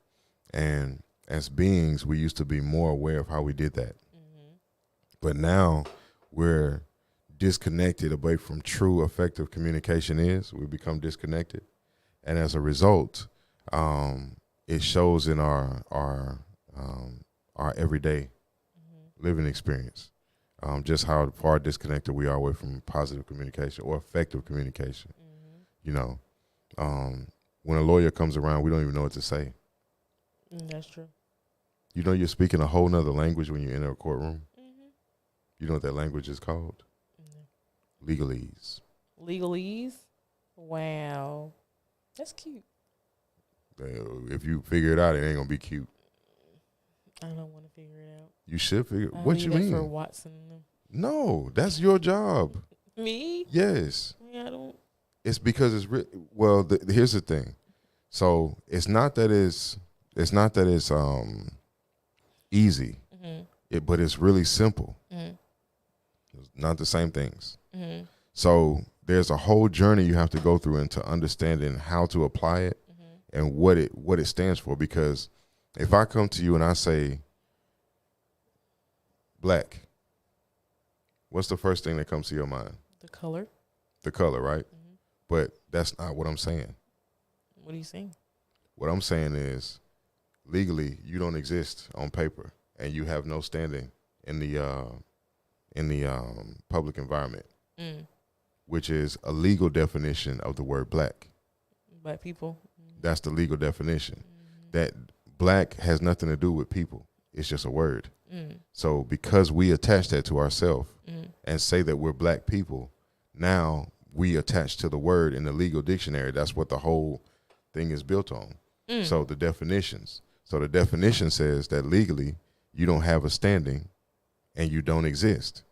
And as beings, we used to be more aware of how we did that. But now we're disconnected away from true effective communication is. We become disconnected. And as a result, it shows in our everyday living experience. Just how far disconnected we are away from positive communication or effective communication. You know, when a lawyer comes around, we don't even know what to say. That's true. You know, you're speaking a whole nother language when you enter a courtroom. You know what that language is called? Legalese. Legalese? Wow. That's cute. If you figure it out, it ain't gonna be cute. I don't want to figure it out. You should figure. I'll What leave you that mean? for Watson. No, that's your job. Me? Yes. Yeah, I don't. It's because it's well. Here's the thing. So it's not that it's easy. But it's really simple. It's not the same things. So there's a whole journey you have to go through into understanding how to apply it and what it stands for. Because if I come to you and I say black, what's the first thing that comes to your mind? The color. The color, right? But that's not what I'm saying. What are you saying? What I'm saying is, legally, you don't exist on paper, and you have no standing in the public environment, which is a legal definition of the word black. Black people. That's the legal definition. That black has nothing to do with people. It's just a word. So because we attach that to ourselves and say that we're black people, now we attach to the word in the legal dictionary. That's what the whole thing is built on. So the definitions. So the definition says that legally you don't have a standing and you don't exist.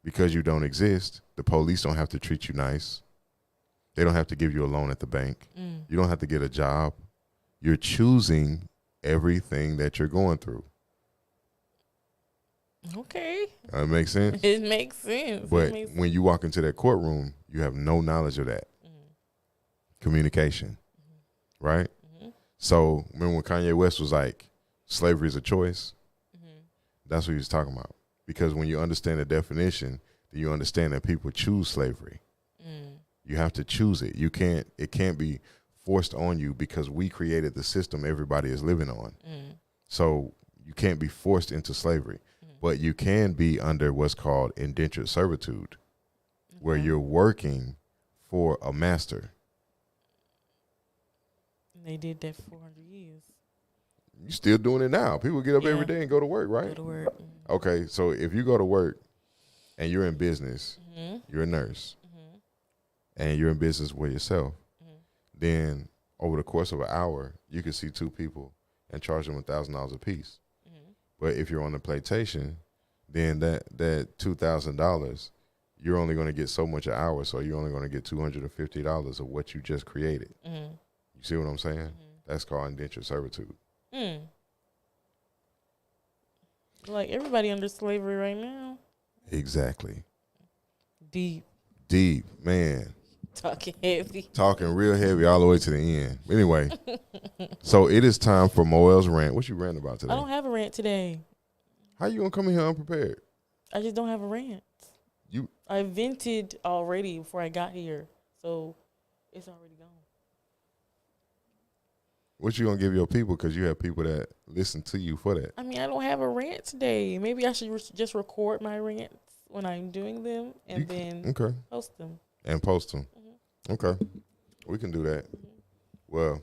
Because you don't exist, the police don't have to treat you nice. They don't have to give you a loan at the bank. You don't have to get a job. You're choosing everything that you're going through. Okay. That makes sense? It makes sense. But when you walk into that courtroom, you have no knowledge of that. Communication. Right? So remember when Kanye West was like, slavery is a choice? That's what he was talking about. Because when you understand the definition, then you understand that people choose slavery. You have to choose it. It can't be forced on you because we created the system everybody is living on. So you can't be forced into slavery. But you can be under what's called indentured servitude, where you're working for a master. They did that for 400 years. You're still doing it now. People get up every day and go to work, right? Go to work. Okay, so if you go to work and you're in business, you're a nurse, and you're in business with yourself, then over the course of an hour, you can see two people and charge them $1,000 a piece. But if you're on the plantation, then that $2,000, you're only going to get so much an hour, so you're only going to get $250 of what you just created. You see what I'm saying? That's called indentured servitude. Like everybody under slavery right now. Exactly. Deep, man. Talking heavy. Talking real heavy all the way to the end. Anyway, so it is time for Moel's rant. What you ranting about today? I don't have a rant today. How you gonna come in here unprepared? I just don't have a rant. I vented already before I got here, so it's already gone. What you gonna give your people? Because you have people that listen to you for that. I mean, I don't have a rant today. Maybe I should just record my rants when I'm doing them and then post them. And post them. Okay, we can do that. Well,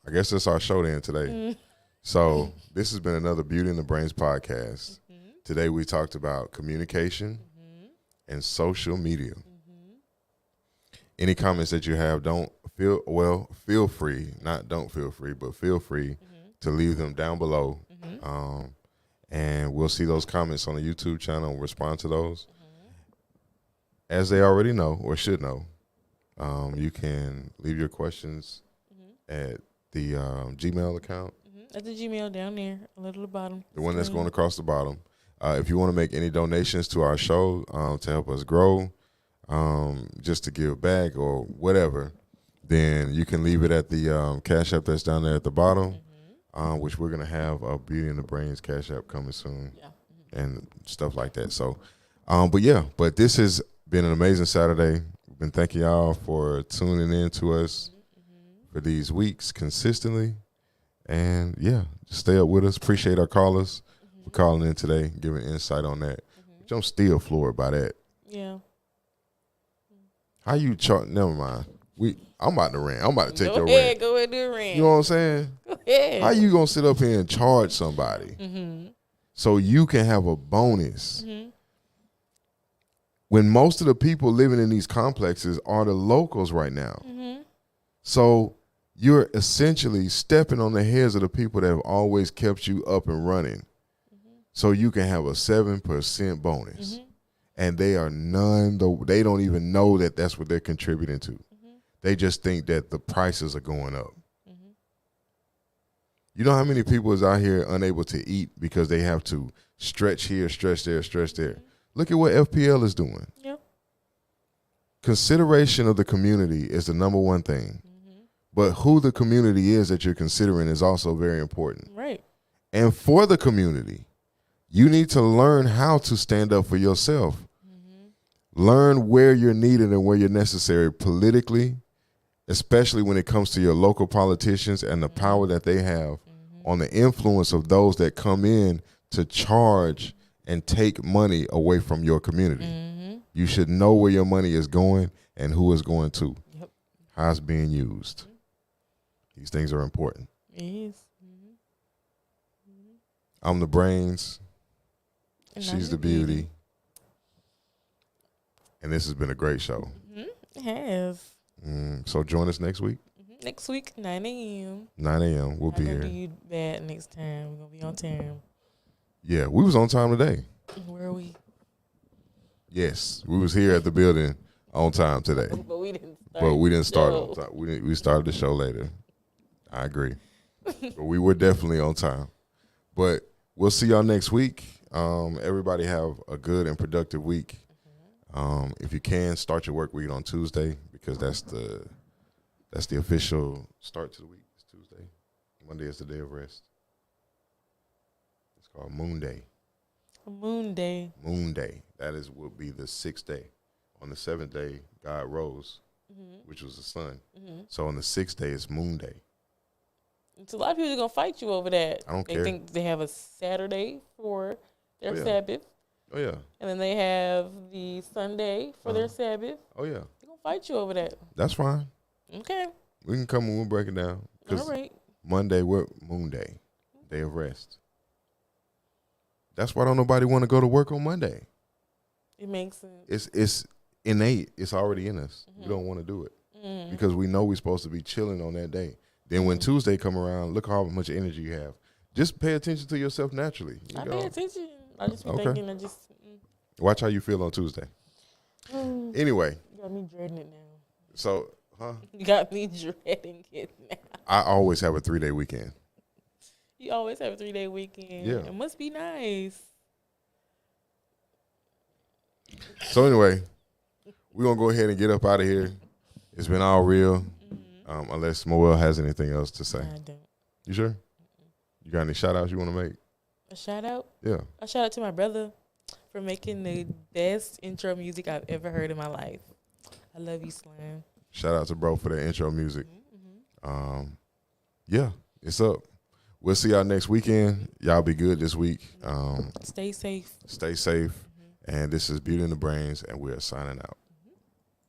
I guess that's our show then today. So this has been another Beauty in the Brains podcast. Today we talked about communication and social media. Any comments that you have, feel free to leave them down below. And we'll see those comments on the YouTube channel and respond to those. As they already know or should know, You can leave your questions at the Gmail account, At the Gmail down there, a little at the bottom. the one that's Screen. going across the bottom. If you want to make any donations to our show to help us grow, just to give back or whatever, then you can leave it at the Cash App that's down there at the bottom, which we're going to have a Beauty in the Brains Cash App coming soon and stuff like that. So, but this has been an amazing Saturday. We've been thanking y'all for tuning in to us for these weeks consistently. And, just stay up with us. Appreciate our callers for calling in today, giving insight on that. Which I'm still floored by that. Yeah. How you chart? Never mind. I'm about to rant. I'm about to take your Go ahead, rant. go ahead, do a rant. You know what I'm saying? Go ahead. How you gonna sit up here and charge somebody so you can have a bonus when most of the people living in these complexes are the locals right now? So you're essentially stepping on the heads of the people that have always kept you up and running, so you can have a 7% bonus. And they are they don't even know that that's what they're contributing to. They just think that the prices are going up. You know how many people is out here unable to eat because they have to stretch here, stretch there, stretch there. Look at what FPL is doing. Yep. Consideration of the community is the number one thing. But who the community is that you're considering is also very important. Right. And for the community, you need to learn how to stand up for yourself. Learn where you're needed and where you're necessary politically, especially when it comes to your local politicians and the power that they have on the influence of those that come in to charge and take money away from your community. You should know where your money is going and who is going to, how it's being used. These things are important. It is. I'm the brains. And She's I'm the beauty. And this has been a great show. It has. So join us next week, Next week, 9 a.m. 9 a.m. We'll be I'm gonna here. do you bad next time. We're gonna be on time. Yeah, we was on time today. Where are we? Yes, we was here at the building on time today. But we didn't start. But we didn't start No. on time. We started the show later. I agree. But we were definitely on time. But we'll see y'all next week. Everybody have a good and productive week. If you can, start your work week on Tuesday, because that's the official start to the week. It's Tuesday. Monday is the day of rest. It's called Moon Day. Moon Day. Moon Day. That will be the 6th day. On the 7th day, God rose, which was the sun. So on the 6th day, it's Moon Day. So a lot of people are gonna fight you over that. I don't they care. think they have a Saturday for their Sabbath, Oh, yeah. and then they have the Sunday for their Sabbath. Oh, yeah. They're gonna fight you over that. That's fine. Okay. We can come and we'll break it down. All 'Cause right. Monday, we're Moon Day, day of rest. That's why don't nobody want to go to work on Monday. It makes sense. It's innate. It's already in us. We don't want to do it because we know we're supposed to be chilling on that day. Then when Tuesday come around, look how much energy you have. Just pay attention to yourself naturally. I pay attention. I just be Okay. thinking. I just. Watch how you feel on Tuesday. Anyway, You got me dreading it now. so, You got me dreading it now. I always have a 3-day weekend. You always have a 3-day weekend. Yeah. It must be nice. So anyway, we're going to go ahead and get up out of here. It's been all real, unless Moel has anything else to say. I don't. You sure? You got any shout-outs you want to make? A shout out. Yeah. A shout out to my brother for making the best intro music I've ever heard in my life. I love you, Slime. Shout out to bro for the intro music. Yeah, it's up. We'll see y'all next weekend. Y'all be good this week. Stay safe. Stay safe. And this is Beauty in the Brains, and we are signing out.